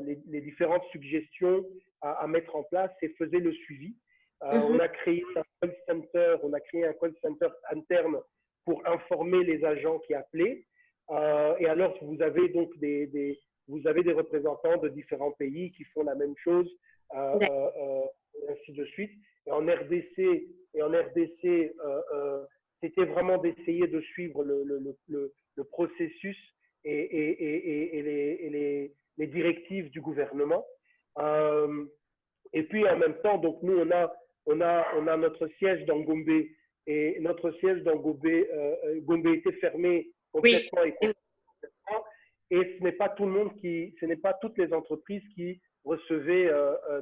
les différentes suggestions à mettre en place et faisait le suivi. Mhm. On a créé un call center interne pour informer les agents qui appelaient. Et alors, vous avez donc vous avez des représentants de différents pays qui font la même chose, et ainsi de suite. Et en RDC, c'était vraiment d'essayer de suivre le processus et les directives du gouvernement. Et puis en même temps, donc nous on a notre siège dans Gombe, et notre siège dans Gombe était fermé Oui. complètement, et ce n'est pas tout le monde ce n'est pas toutes les entreprises qui recevaient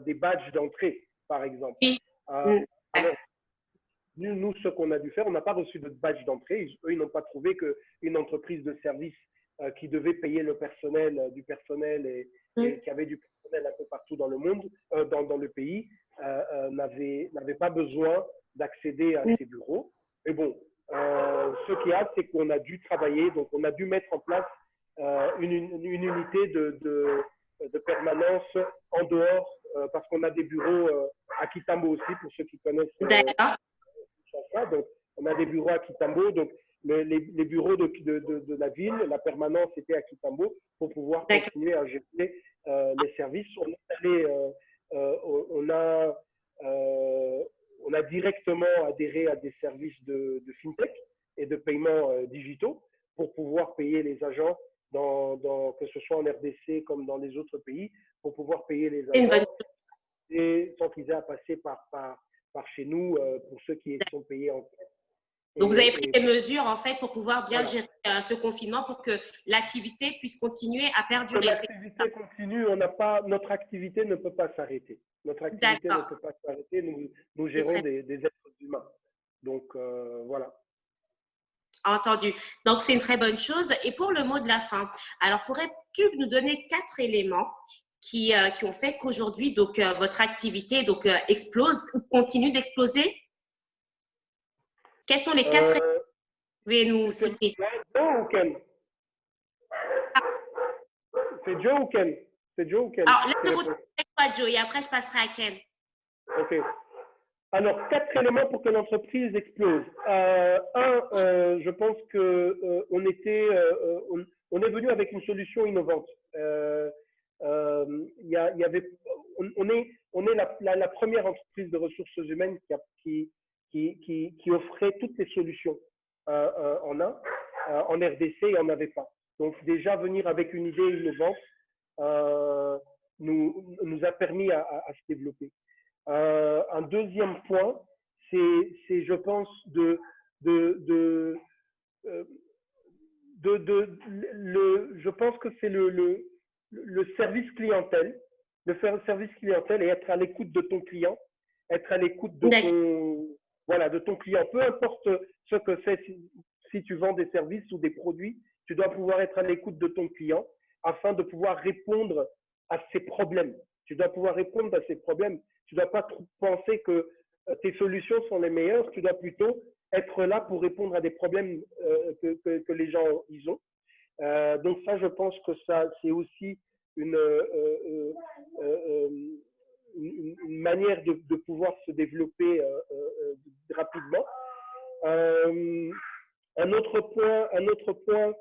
des badges d'entrée, par exemple. Oui. Alors nous, ce qu'on a dû faire, on n'a pas reçu de badge d'entrée. Eux, ils n'ont pas trouvé qu'une entreprise de service qui devait payer le personnel, du personnel et qui avait du personnel un peu partout dans le monde, dans le pays, n'avait pas besoin d'accéder à ces bureaux. Mais bon, ce qu'il y a, c'est qu'on a dû travailler, donc on a dû mettre en place une unité de permanence en dehors, parce qu'on a des bureaux à Kitambo aussi, pour ceux qui connaissent. D'accord. Donc, on a des bureaux à Kitambo. Donc, les bureaux de la ville, la permanence était à Kitambo pour pouvoir continuer à gérer les services. On a directement adhéré à des services de fintech et de paiements digitaux pour pouvoir payer les agents, que ce soit en RDC comme dans les autres pays, pour pouvoir payer les agents et sans qu'ils aient à passer par chez nous pour ceux qui sont payés en caisse. Donc, vous avez pris des mesures, en fait, pour pouvoir bien gérer ce confinement pour que l'activité puisse continuer à perdurer. L'activité continue, notre activité ne peut pas s'arrêter. Notre activité ne peut pas s'arrêter. Nous gérons des êtres humains. Donc, voilà. Entendu. Donc, c'est une très bonne chose. Et pour le mot de la fin, alors, pourrais-tu nous donner 4 éléments qui ont fait qu'aujourd'hui, donc, votre activité donc, explose ou continue d'exploser? Quels sont les 4 éléments que vous pouvez nous citer? Joe ou Ken? C'est Joe ou Ken? C'est Joe ou Ken? Alors, là, je vous pas Joe et après, je passerai à Ken. OK. Alors, 4 éléments pour que l'entreprise explose. Je pense que on est venu avec une solution innovante. On est la première entreprise de ressources humaines qui offrait toutes les solutions en RDC, il n'y en avait pas. Donc déjà venir avec une idée innovante nous a permis à se développer. Un deuxième point, c'est je pense je pense que c'est le service clientèle, service clientèle et être à l'écoute de ton client, être à l'écoute de ton client, peu importe ce que c'est, si tu vends des services ou des produits, tu dois pouvoir être à l'écoute de ton client afin de pouvoir répondre à ses problèmes. Tu dois pouvoir répondre à ses problèmes. Tu ne dois pas penser que tes solutions sont les meilleures, tu dois plutôt être là pour répondre à des problèmes que les gens ils ont. Donc ça, je pense que ça, c'est aussi une manière de pouvoir se développer rapidement. Un autre point,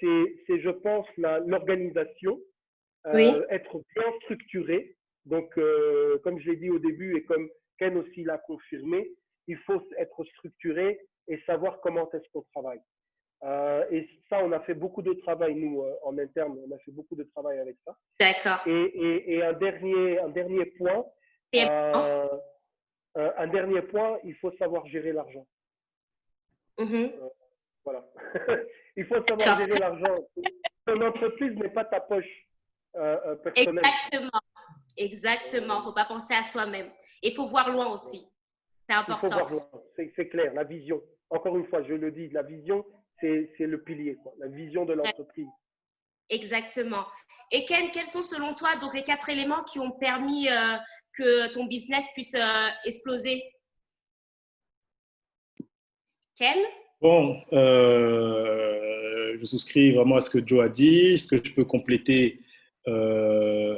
c'est, je pense, l'organisation, être bien structuré. Donc, comme je l'ai dit au début et comme Ken aussi l'a confirmé, il faut être structuré et savoir comment est-ce qu'on travaille. Et ça, on a fait beaucoup de travail, nous, en interne, on a fait beaucoup de travail avec ça. D'accord. Et un dernier point, il faut savoir gérer l'argent. Voilà. Il faut savoir gérer l'argent. Ton entreprise n'est pas ta poche personnelle. Exactement. Il ne faut pas penser à soi-même. Il faut voir loin aussi. C'est important. Il faut voir loin. C'est clair, la vision. Encore une fois, je le dis, la vision, c'est le pilier, quoi. La vision de l'entreprise. Exactement. Et quels sont selon toi donc les 4 éléments qui ont permis que ton business puisse exploser? Ken? Bon, je souscris vraiment à ce que Joe a dit. Ce que je peux compléter, Euh,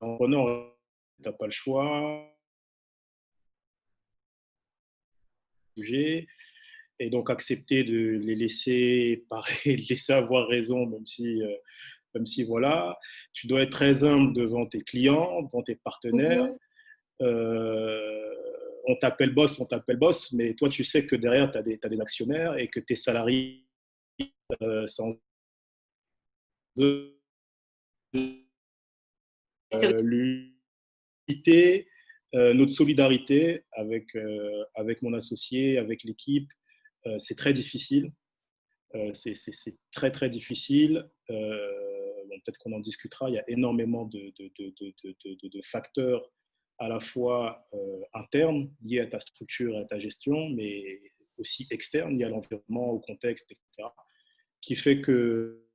Entrepreneur, tu n'as pas le choix. Et donc accepter de les laisser parler, de laisser avoir raison, même si voilà, tu dois être très humble devant tes clients, devant tes partenaires. On t'appelle boss, mais toi, tu sais que derrière, tu as, des actionnaires et que tes salariés, sans eux, l'unité, notre solidarité avec mon associé, avec l'équipe, c'est très difficile. C'est très, très difficile. Bon, peut-être qu'on en discutera. Il y a énormément de facteurs à la fois internes liés à ta structure et à ta gestion, mais aussi externes liés à l'environnement, au contexte, etc., qui fait que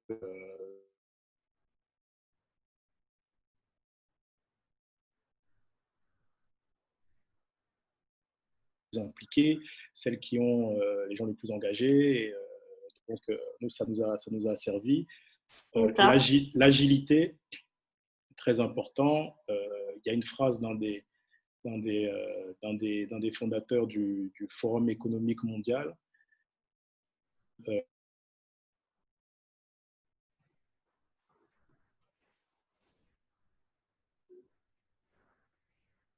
impliquées, celles qui ont les gens les plus engagés. Et, donc, nous, ça nous a servi. L'agilité, très important. Il y a une phrase d'un des fondateurs du Forum économique mondial.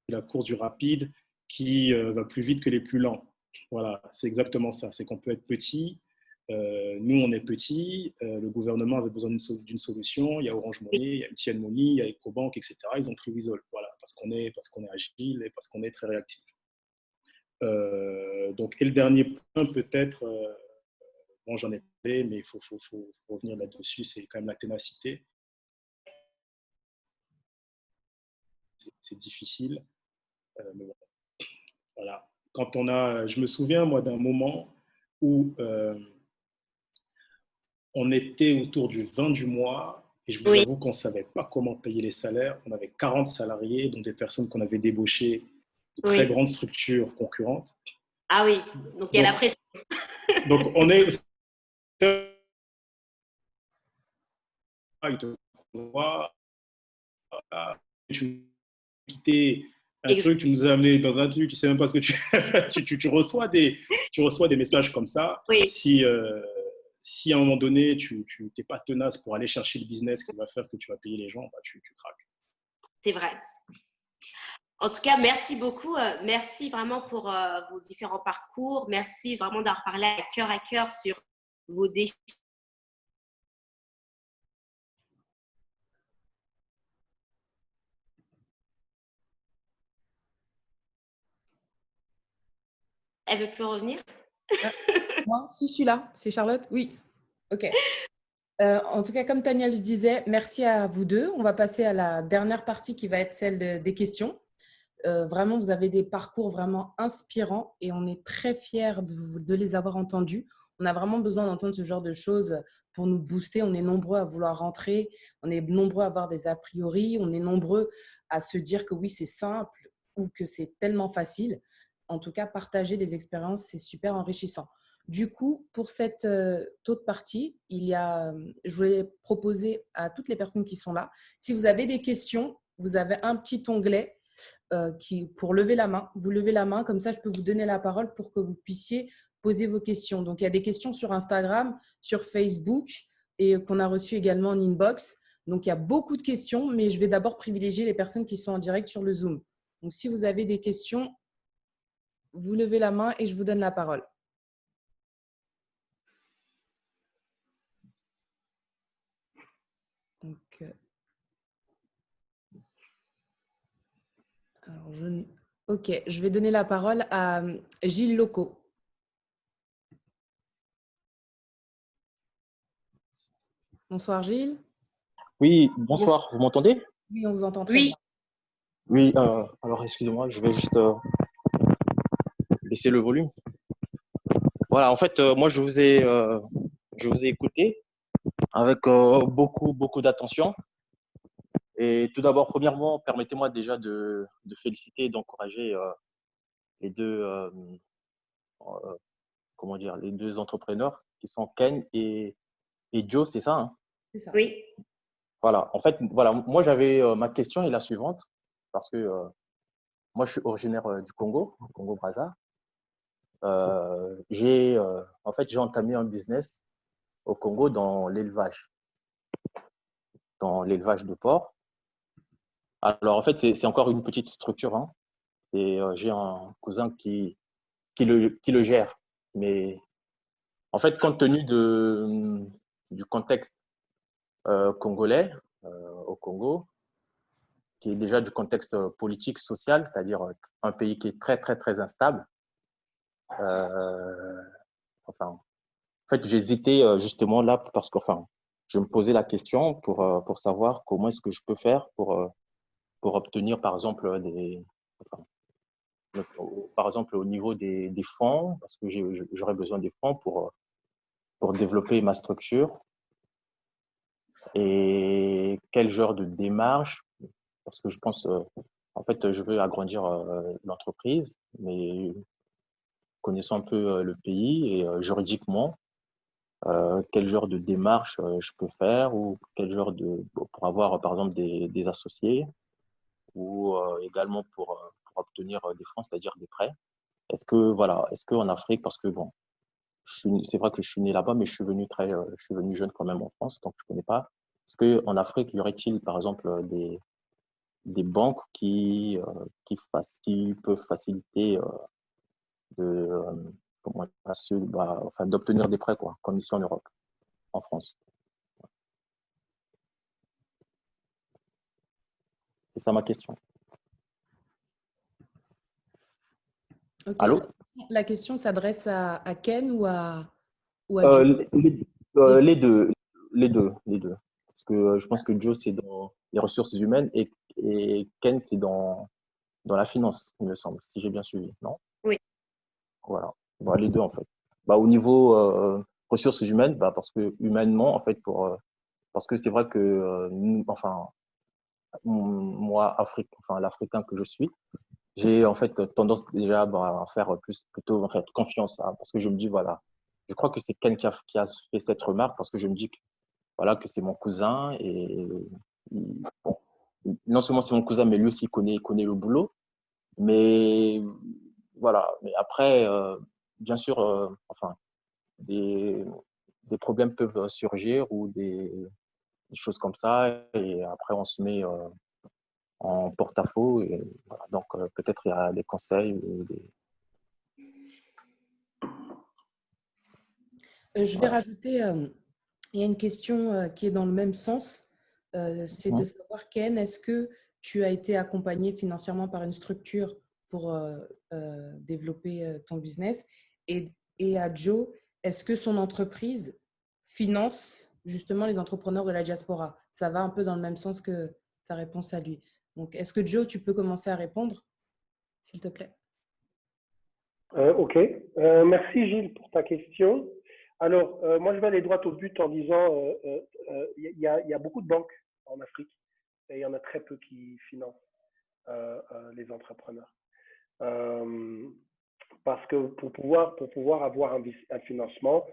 La course du rapide qui va plus vite que les plus lents. Voilà, c'est exactement ça. C'est qu'on peut être petit. Nous, on est petit. Le gouvernement avait besoin d'une solution. Il y a Orange Money, il y a MTN Money, il y a EcoBank, etc. Ils ont pris Wizall. Voilà, parce qu'on est agile et parce qu'on est très réactif. Donc, et le dernier point, peut-être, bon, j'en ai parlé, mais il faut revenir là-dessus, c'est quand même la ténacité. C'est difficile. Mais bon, voilà. Je me souviens, moi, d'un moment où on était autour du 20 du mois et je vous avoue qu'on ne savait pas comment payer les salaires. On avait 40 salariés, dont des personnes qu'on avait débauchées de très grandes structures concurrentes. Ah oui, donc il y a la pression. Donc, on est... Il te voit, tu quittais un truc, tu nous as amené dans un truc, tu sais même pas ce que tu reçois des messages comme ça. Si à un moment donné tu n'es pas tenace pour aller chercher le business qui va faire que tu vas payer les gens, bah, tu craques. C'est vrai. En tout cas, merci beaucoup. Merci vraiment pour vos différents parcours. Merci vraiment d'avoir parlé à cœur sur vos défis. Elle veut plus revenir? Moi, si je suis là, c'est Charlotte. Oui. Ok. En tout cas, comme Tania le disait, merci à vous deux. On va passer à la dernière partie qui va être celle des questions. Vraiment, vous avez des parcours vraiment inspirants et on est très fiers de les avoir entendus. On a vraiment besoin d'entendre ce genre de choses pour nous booster. On est nombreux à vouloir rentrer, on est nombreux à avoir des a priori, on est nombreux à se dire que oui, c'est simple ou que c'est tellement facile. En tout cas, partager des expériences, c'est super enrichissant. Du coup, pour cette autre partie, je voulais proposer à toutes les personnes qui sont là, si vous avez des questions, vous avez un petit onglet pour lever la main. Vous levez la main, comme ça, je peux vous donner la parole pour que vous puissiez poser vos questions. Donc, il y a des questions sur Instagram, sur Facebook et qu'on a reçues également en inbox. Donc, il y a beaucoup de questions, mais je vais d'abord privilégier les personnes qui sont en direct sur le Zoom. Donc, si vous avez des questions, vous levez la main et je vous donne la parole. Donc, alors ok, je vais donner la parole à Gilles Loco. Bonsoir Gilles. Oui, bonsoir, vous m'entendez? Oui, on vous entend très bien. Oui, alors excusez-moi, je vais juste baisser le volume. Voilà, en fait, moi je vous ai écouté avec beaucoup d'attention. Et tout d'abord, premièrement, permettez-moi déjà de féliciter et d'encourager les deux comment dire, les deux entrepreneurs qui sont Ken et Joe, c'est ça, hein? C'est ça. Oui. Voilà. En fait, voilà, moi, j'avais ma question est la suivante, parce que moi, je suis originaire du Congo, Congo-Brazza. En fait, j'ai entamé un business au Congo dans l'élevage de porc. Alors, en fait, c'est encore une petite structure, hein, et j'ai un cousin qui le gère. Mais en fait, compte tenu du contexte congolais au Congo, qui est déjà du contexte politique, social, c'est-à-dire un pays qui est très, très, très instable. Enfin, en fait, j'hésitais justement là parce que, enfin, je me posais la question pour savoir comment est-ce que je peux faire pour obtenir, par exemple, enfin, par exemple, au niveau des fonds, parce que j'aurais besoin des fonds pour développer ma structure et quel genre de démarche, parce que je pense, en fait, je veux agrandir l'entreprise, mais connaissant un peu le pays et juridiquement, quel genre de démarche je peux faire ou quel genre pour avoir, par exemple, des associés ou également pour obtenir des fonds, c'est-à-dire des prêts. Voilà, est-ce qu'en Afrique, parce que bon, c'est vrai que je suis né là-bas, mais je suis venu jeune quand même en France, donc je connais pas. Est-ce qu'en Afrique, y aurait-il, par exemple, des banques qui peuvent faciliter de, comment enfin, d'obtenir des prêts, quoi, comme ici en Europe, en France? C'est ça ma question. Ok. Allô? La question s'adresse à Ken ou à Joe? Les- Les deux, les deux. Parce que je pense que Joe, c'est dans les ressources humaines et Ken, c'est dans la finance, il me semble, si j'ai bien suivi, non? Oui. Voilà. Bah, les deux, en fait. Bah, au niveau ressources humaines, bah, parce que humainement, en fait, parce que c'est vrai que enfin, moi, enfin, l'Africain que je suis, j'ai en fait tendance déjà à faire plutôt en fait, confiance, hein, parce que je me dis, voilà, je crois que c'est Ken qui a fait cette remarque parce que je me dis que, voilà, que c'est mon cousin et bon, non seulement c'est mon cousin, mais lui aussi il connaît le boulot. Mais voilà, mais après, bien sûr, enfin, des, des problèmes peuvent surgir ou des choses comme ça et après on se met en porte-à-faux et voilà. Donc peut-être il y a des conseils ou Je vais ouais. rajouter, il y a une question qui est dans le même sens. C'est de savoir, Ken, est-ce que tu as été accompagné financièrement par une structure pour développer ton business? Et à Joe, est-ce que son entreprise finance justement les entrepreneurs de la diaspora? Ça va un peu dans le même sens que sa réponse à lui. Donc, est-ce que Joe, tu peux commencer à répondre, s'il te plaît? Ok. Merci Gilles pour ta question. Alors, moi, je vais aller droit au but en disant, il y a beaucoup de banques en Afrique et il y en a très peu qui financent les entrepreneurs. Parce que pour pouvoir avoir un financement,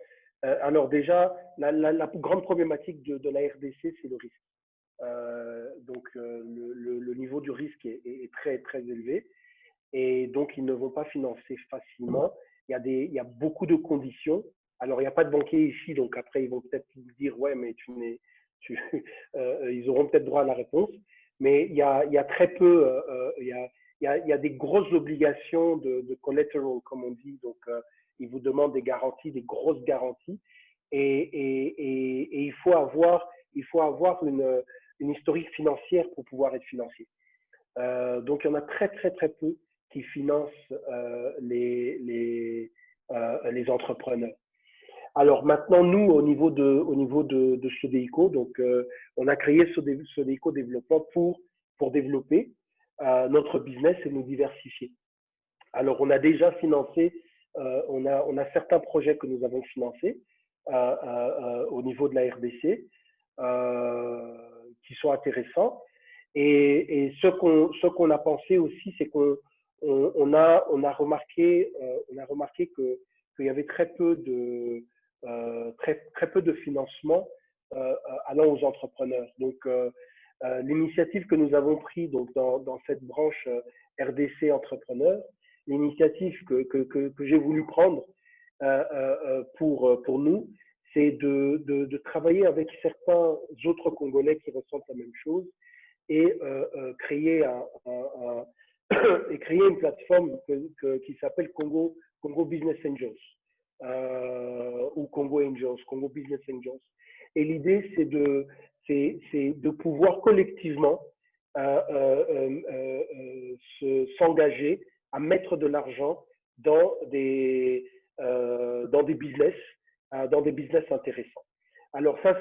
alors déjà, la grande problématique de la RDC, c'est le risque. Donc, le niveau du risque est très, très élevé. Et donc, ils ne vont pas financer facilement. Il y a beaucoup de conditions. Alors, il n'y a pas de banquier ici, donc après, ils vont peut-être dire, ouais, mais ils auront peut-être droit à la réponse. Mais il y a très peu, il y a des grosses obligations de collateral, comme on dit. Donc, ils vous demandent des garanties, des grosses garanties. Et il faut avoir une historique financière pour pouvoir être financier. Donc, il y en a très, très, très peu qui financent les entrepreneurs. Alors maintenant, nous, au niveau de Sodeco, donc on a créé Sodeco Développement pour développer notre business et nous diversifier. Alors, on a déjà financé, on a certains projets que nous avons financés au niveau de la RDC qui sont intéressants. Et ce qu'on a pensé aussi, c'est qu'on on a remarqué qu'il y avait très peu de financement allant aux entrepreneurs. Donc, l'initiative que nous avons prise donc, dans cette branche RDC Entrepreneur, l'initiative que j'ai voulu prendre pour nous, c'est de travailler avec certains autres Congolais qui ressentent la même chose et créer une plateforme qui s'appelle Congo Business Angels ou Congo Angels, Congo Business Angels. Et l'idée, c'est de pouvoir collectivement s'engager à mettre de l'argent dans des business intéressants. Alors ça,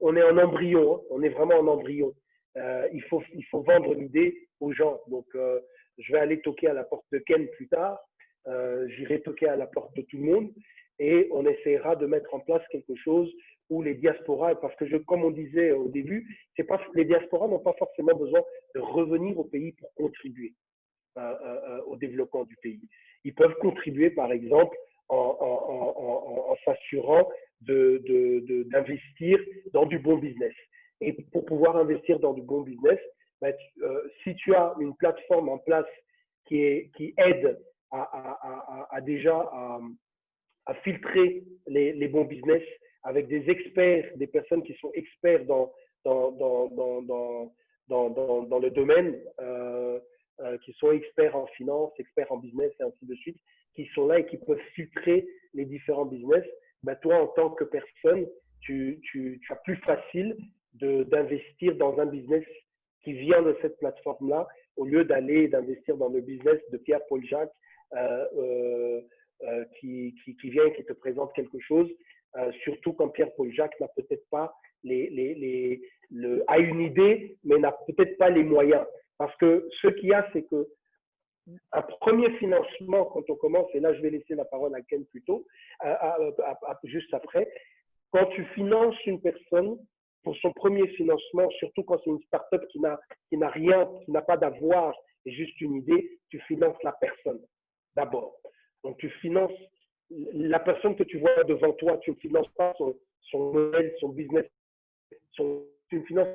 on est en embryon, hein, on est vraiment en embryon. Il faut vendre l'idée aux gens. Donc, je vais aller toquer à la porte de Ken plus tard. J'irai toquer à la porte de tout le monde et on essaiera de mettre en place quelque chose où les diasporas, parce que comme on disait au début, les diasporas n'ont pas forcément besoin de revenir au pays pour contribuer au développement du pays. Ils peuvent contribuer, par exemple, en s'assurant d'investir dans du bon business. Et pour pouvoir investir dans du bon business, si tu as une plateforme en place qui aide déjà à filtrer les bons business avec des experts, des personnes qui sont experts dans le domaine, qui sont experts en finance, experts en business et ainsi de suite, qui sont là et qui peuvent filtrer les différents business, toi, en tant que personne, tu as plus facile d'investir dans un business qui vient de cette plateforme-là, au lieu d'investir dans le business de Pierre-Paul Jacques qui vient et qui te présente quelque chose, surtout quand Pierre-Paul Jacques n'a peut-être pas a une idée, mais n'a peut-être pas les moyens. Parce que ce qu'il y a, c'est que un premier financement, quand on commence, et là je vais laisser la parole à Ken plutôt, juste après, quand tu finances une personne pour son premier financement, surtout quand c'est une start-up qui n'a rien, qui n'a pas d'avoir et juste une idée, tu finances la personne d'abord. Donc tu finances la personne que tu vois devant toi, tu ne finances pas son modèle, son business, tu finances.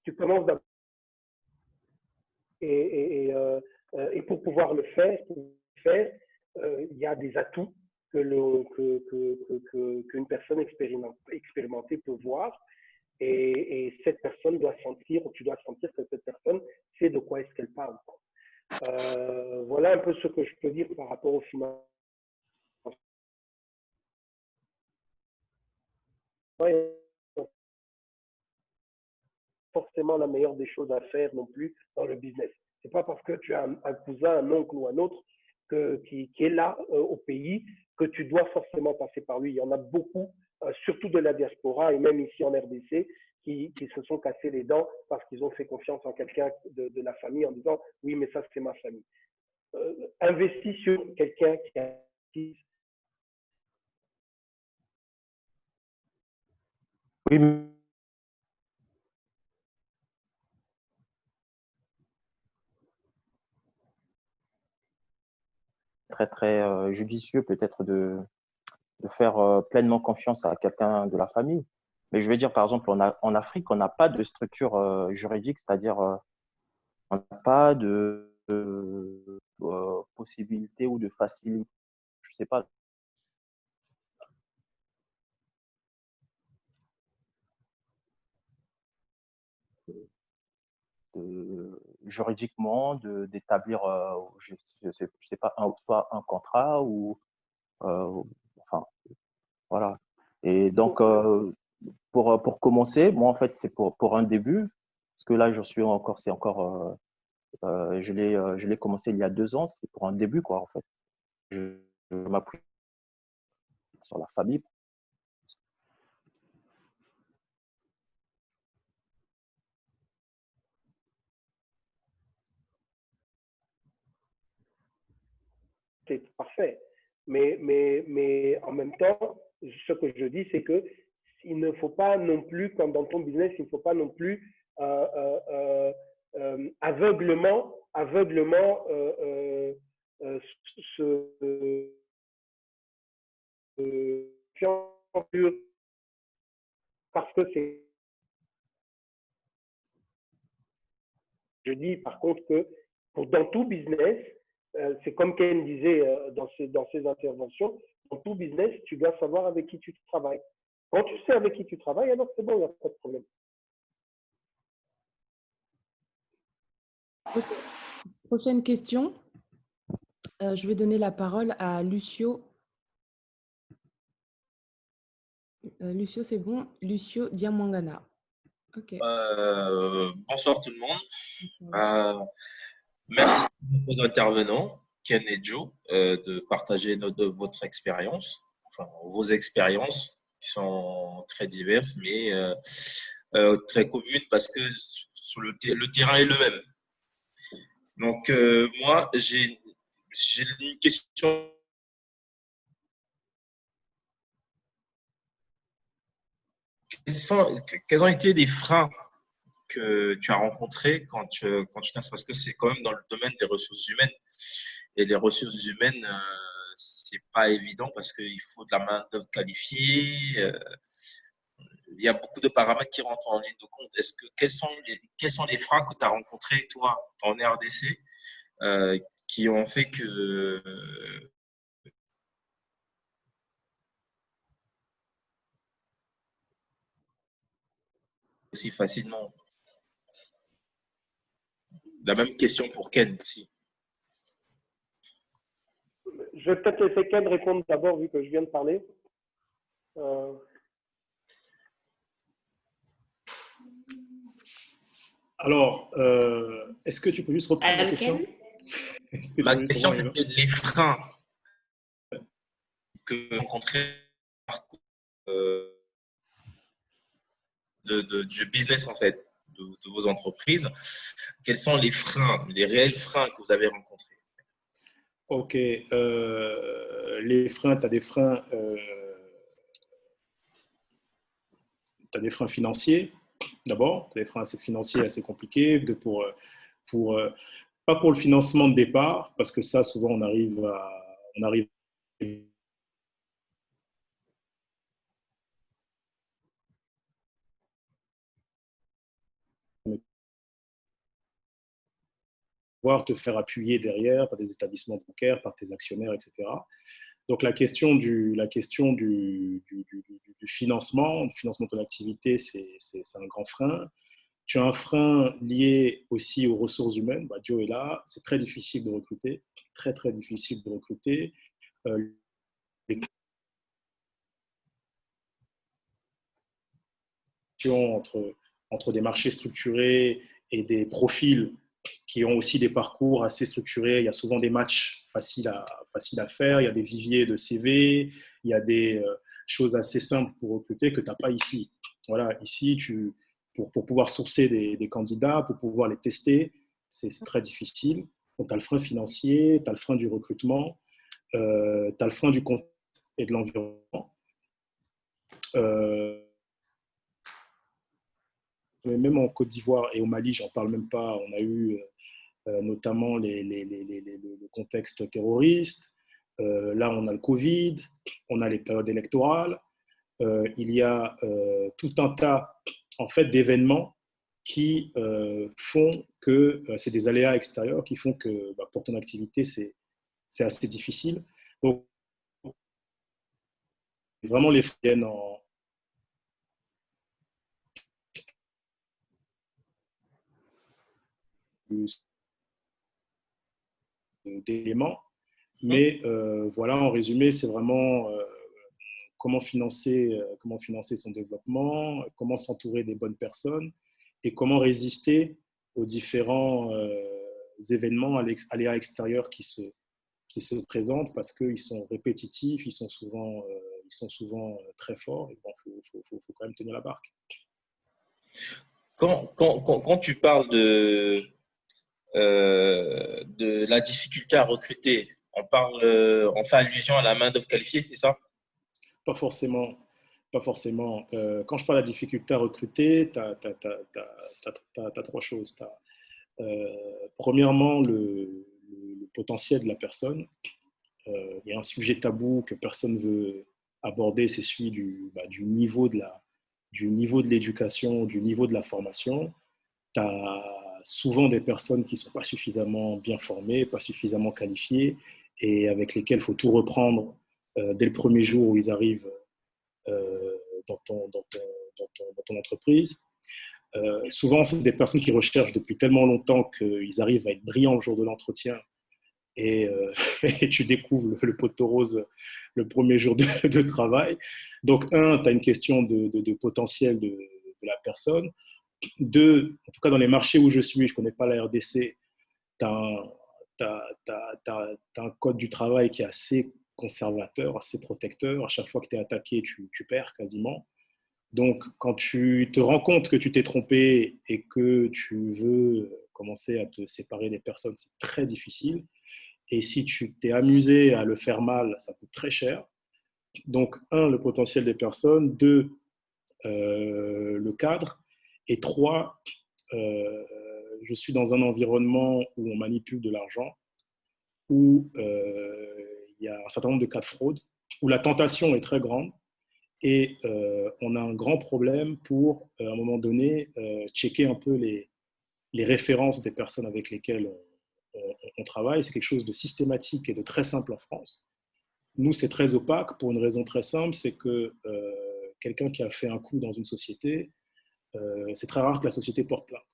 Tu commences d'abord. Et pour pouvoir le faire, il y a des atouts qu'une personne expérimentée peut voir. Et cette personne doit sentir, ou tu dois sentir que cette personne sait de quoi est-ce qu'elle parle. Voilà un peu ce que je peux dire par rapport au financement. Forcément la meilleure des choses à faire non plus dans le business. C'est pas parce que tu as un cousin, un oncle ou un autre qui est là au pays que tu dois forcément passer par lui. Il y en a beaucoup, surtout de la diaspora et même ici en RDC, qui se sont cassés les dents parce qu'ils ont fait confiance en quelqu'un de la famille en disant « oui, mais ça, c'est ma famille ». Investis sur quelqu'un qui a… Oui, très, très judicieux peut-être de faire pleinement confiance à quelqu'un de la famille. Mais je vais dire, par exemple, en Afrique, on n'a pas de structure juridique, c'est-à-dire on n'a pas de possibilité ou de facilité, je ne sais pas. Juridiquement, d'établir, je sais pas, soit un contrat ou, enfin, voilà. Et donc, pour commencer, moi, en fait, c'est pour un début, parce que là, je l'ai commencé il y a 2 ans, c'est pour un début, quoi, en fait. Je m'appuie sur la famille. C'est parfait. Mais en même temps, ce que je dis, c'est que il ne faut pas non plus, comme dans ton business, il ne faut pas non plus aveuglement se parce que c'est. Je dis par contre que dans tout business, c'est comme Ken disait dans ses interventions, dans tout business, tu dois savoir avec qui tu travailles. Quand tu sais avec qui tu travailles, alors c'est bon, il n'y a pas de problème. Okay. Prochaine question. Je vais donner la parole à Lucio. Lucio, c'est bon. Lucio Diamangana. Ok. Bonsoir tout le monde. Merci aux intervenants, Ken et Joe, de partager votre expérience, enfin vos expériences qui sont très diverses, mais très communes parce que sur le terrain est le même. Donc, moi, j'ai une question. Quels ont été les freins que tu as rencontrés quand tu t'es, parce que c'est quand même dans le domaine des ressources humaines. Et les ressources humaines, c'est pas évident parce qu'il faut de la main-d'œuvre qualifiée. Il y a beaucoup de paramètres qui rentrent en ligne de compte. Quels sont les freins que tu as rencontrés, toi, en RDC, qui ont fait que aussi facilement? La même question pour Ken aussi. Je vais peut-être laisser Ken répondre d'abord, vu que je viens de parler. Alors, est-ce que tu peux juste reprendre la question? La question, c'était les freins que vous rencontrez du business, en fait, de vos entreprises. Quels sont les freins, les réels freins que vous avez rencontrés? Ok. Les freins, tu as des freins, financiers, d'abord. Tu as des freins assez financiers assez compliqués, pas pour le financement de départ, parce que ça, souvent, on arrive pouvoir te faire appuyer derrière par des établissements bancaires, par tes actionnaires, etc. Donc la question du financement, du financement de ton activité, c'est un grand frein. Tu as un frein lié aussi aux ressources humaines. Joe est là, c'est très difficile de recruter, très très difficile de recruter. Entre des marchés structurés et des profils qui ont aussi des parcours assez structurés. Il y a souvent des matchs faciles à faire, il y a des viviers de CV, il y a des choses assez simples pour recruter que tu n'as pas ici. Voilà, ici, pour pouvoir sourcer des candidats, pour pouvoir les tester, c'est très difficile. Donc, tu as le frein financier, tu as le frein du recrutement, tu as le frein du contexte et de l'environnement. Même en Côte d'Ivoire et au Mali, j'en parle même pas, on a eu notamment le contexte terroriste. Là, on a le Covid, on a les périodes électorales. Il y a tout un tas en fait, d'événements qui font que c'est des aléas extérieurs qui font que pour ton activité, c'est assez difficile. Donc, vraiment, les viennent d'éléments. Mais voilà, en résumé, c'est vraiment comment financer son développement, comment s'entourer des bonnes personnes et comment résister aux différents événements, aléas extérieurs qui se présentent parce qu'ils sont répétitifs, ils sont souvent très forts. Il faut quand même tenir la barque. Quand tu parles de la difficulté à recruter, on fait allusion à la main-d'œuvre qualifiée, c'est ça? Pas forcément. pas forcément. Quand je parle de difficulté à recruter, tu as trois choses. Premièrement, le potentiel de la personne. Il y a un sujet tabou que personne ne veut aborder, c'est celui du niveau de l'éducation, du niveau de la formation. Tu as souvent des personnes qui ne sont pas suffisamment bien formées, pas suffisamment qualifiées, et avec lesquelles il faut tout reprendre dès le premier jour où ils arrivent dans ton entreprise. Souvent, c'est des personnes qui recherchent depuis tellement longtemps qu'ils arrivent à être brillants le jour de l'entretien, et tu découvres le poteau rose le premier jour de travail. Donc, tu as une question de potentiel de la personne. Deux, en tout cas dans les marchés où je suis, je ne connais pas la RDC, tu as un code du travail qui est assez conservateur, assez protecteur. À chaque fois que tu es attaqué, tu perds quasiment. Donc, quand tu te rends compte que tu t'es trompé et que tu veux commencer à te séparer des personnes, c'est très difficile. Et si tu t'es amusé à le faire mal, ça coûte très cher. Donc, le potentiel des personnes. Deux, le cadre. Et trois, je suis dans un environnement où on manipule de l'argent, où il y a un certain nombre de cas de fraude, où la tentation est très grande. Et on a un grand problème pour, à un moment donné, checker un peu les références des personnes avec lesquelles on travaille. C'est quelque chose de systématique et de très simple en France. Nous, c'est très opaque pour une raison très simple, c'est que quelqu'un qui a fait un coup dans une société, c'est très rare que la société porte plainte.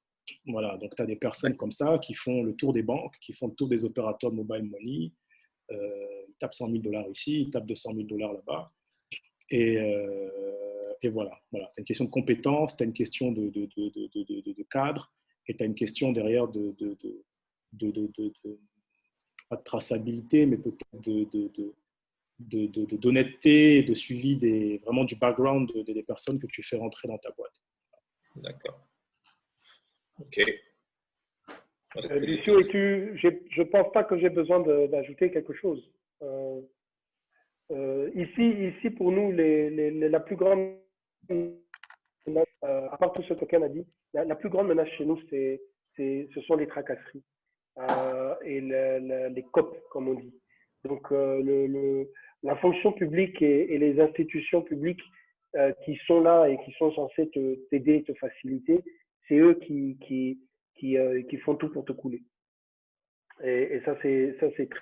Voilà, donc tu as des personnes comme ça qui font le tour des banques, qui font le tour des opérateurs de mobile money, ils tapent 100 000 $ ici, ils tapent 200 000 $ là-bas. Et voilà. Tu as une question de compétence, tu as une question de cadre, et tu as une question derrière pas de traçabilité, mais peut-être d'honnêteté et de suivi vraiment du background des personnes que tu fais rentrer dans ta boîte. D'accord. Ok. Lucio, je ne pense pas que j'ai besoin d'ajouter quelque chose. Ici, pour nous, la plus grande menace, à part tout ce que Ken a dit, la plus grande menace chez nous, ce sont les tracasseries et les COP, comme on dit. Donc, la fonction publique et les institutions publiques qui sont là et qui sont censées t'aider, te faciliter, c'est eux qui font tout pour te couler. Et ça, c'est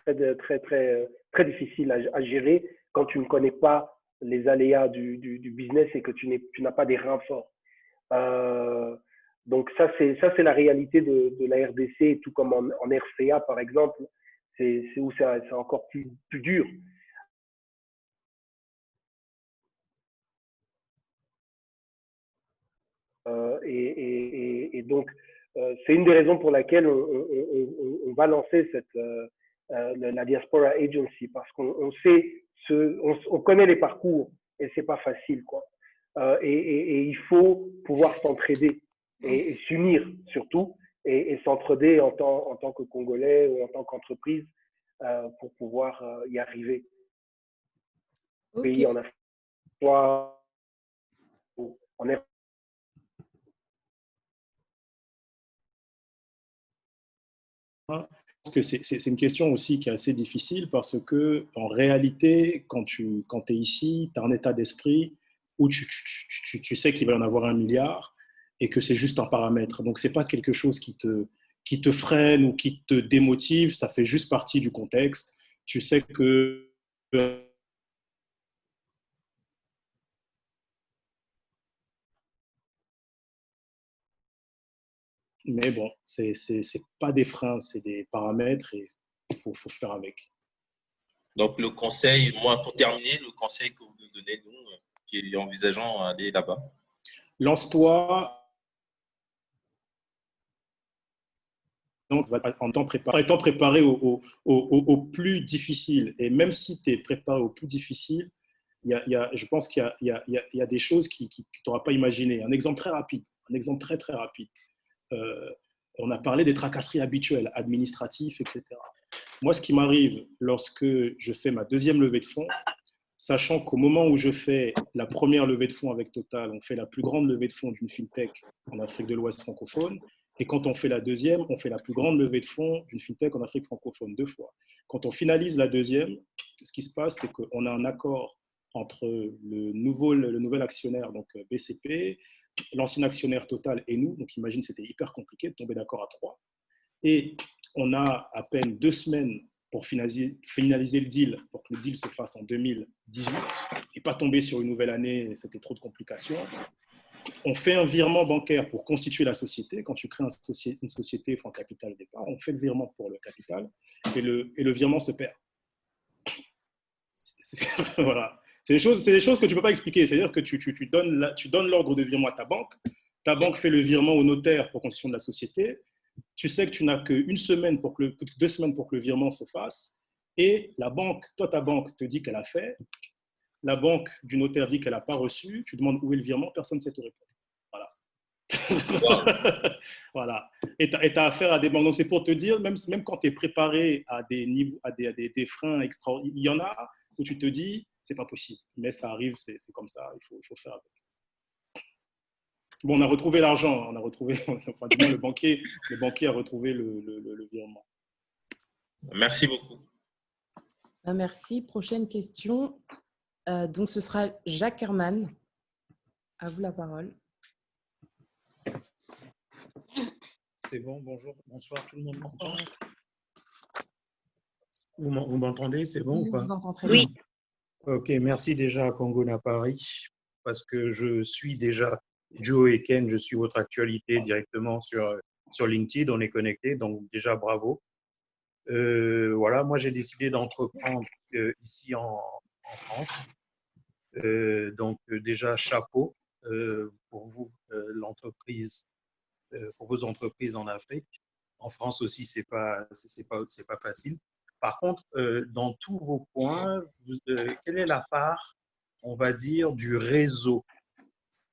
très, très, très, très difficile à gérer quand tu ne connais pas les aléas du business et que tu n'as pas des reins forts. Donc ça, c'est la réalité de la RDC, tout comme en RCA, par exemple. C'est où c'est encore plus dur. Et donc, c'est une des raisons pour laquelle on va lancer la Diaspora Agency, parce qu'on sait, on connaît les parcours et c'est pas facile, quoi. Et il faut pouvoir s'entraider et s'unir surtout et s'entraider en tant que Congolais ou en tant qu'entreprise pour pouvoir y arriver. Okay. Pays en Afrique, en Afrique. Je pense que c'est une question aussi qui est assez difficile parce que en réalité, quand tu es ici, tu as un état d'esprit où tu sais qu'il va y en avoir 1 milliard et que c'est juste un paramètre. Donc, ce n'est pas quelque chose qui te freine ou qui te démotive, ça fait juste partie du contexte. Tu sais que mais bon, c'est pas des freins, c'est des paramètres et il faut faire avec. Donc, le conseil, moi, pour terminer, le conseil que vous nous donnez, nous, qui envisageons aller là-bas. Lance-toi en étant préparé au plus difficile. Et même si tu es préparé au plus difficile, je pense qu'il y a des choses que tu n'auras pas imaginées. Un exemple très rapide, très, très rapide. On a parlé des tracasseries habituelles, administratives, etc. Moi, ce qui m'arrive lorsque je fais ma deuxième levée de fonds, sachant qu'au moment où je fais la première levée de fonds avec Total, on fait la plus grande levée de fonds d'une fintech en Afrique de l'Ouest francophone. Et quand on fait la deuxième, on fait la plus grande levée de fonds d'une fintech en Afrique francophone 2 fois. Quand on finalise la deuxième, ce qui se passe, c'est qu'on a un accord entre le nouvel actionnaire, donc BCP, l'ancien actionnaire Total et nous. Donc imagine, c'était hyper compliqué de tomber d'accord à 3. Et on a à peine 2 semaines pour finaliser le deal, pour que le deal se fasse en 2018 et pas tomber sur une nouvelle année, c'était trop de complications. On fait un virement bancaire pour constituer la société. Quand tu crées une société, il faut un capital au départ. On fait le virement pour le capital et le virement se perd. Voilà. C'est des choses que tu ne peux pas expliquer. C'est-à-dire que tu donnes l'ordre de virement à ta banque fait le virement au notaire pour constitution de la société. Tu sais que tu n'as qu'une semaine 2 semaines pour que le virement se fasse. Et ta banque te dit qu'elle a fait. La banque du notaire dit qu'elle n'a pas reçu. Tu demandes où est le virement, personne ne sait te répondre. Voilà. Wow. Voilà. Et tu as affaire à des banques. Donc, c'est pour te dire, même quand tu es préparé à des freins extraordinaires, il y en a où tu te dis, c'est pas possible. Mais ça arrive, c'est comme ça, il faut faire avec. Bon, on a retrouvé l'argent, enfin, du moins le banquier a retrouvé le virement. Merci beaucoup. Merci. Prochaine question. Donc, ce sera Jacques Herman. À vous la parole. C'est bon, bonjour, bonsoir, tout le monde m'entend? Vous m'entendez, c'est bon ou pas? On vous entend très bien. Oui. Ok, merci déjà à Congo Paris, parce que je suis déjà Joe et Ken, je suis votre actualité directement sur LinkedIn, on est connectés, donc déjà bravo. Voilà, moi j'ai décidé d'entreprendre ici en France. Donc déjà chapeau pour vous, l'entreprise, pour vos entreprises en Afrique. En France aussi, c'est pas facile. Par contre, dans tous vos points, quelle est la part, on va dire, du réseau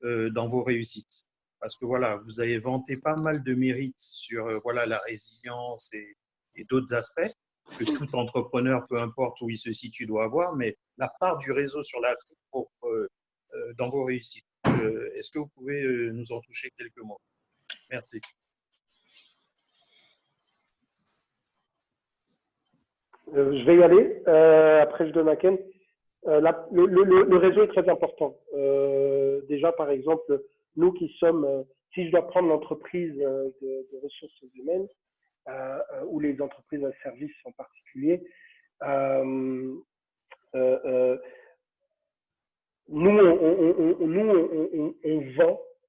dans vos réussites? Parce que voilà, vous avez vanté pas mal de mérites sur voilà, la résilience et d'autres aspects que tout entrepreneur, peu importe où il se situe, doit avoir. Mais la part du réseau sur l'Afrique dans vos réussites, est-ce que vous pouvez nous en toucher quelques mots? Merci. Je vais y aller. Après, je donne à Ken. Le réseau est très important. Déjà, par exemple, nous qui sommes, si je dois prendre l'entreprise de ressources humaines ou les entreprises à service en particulier, nous,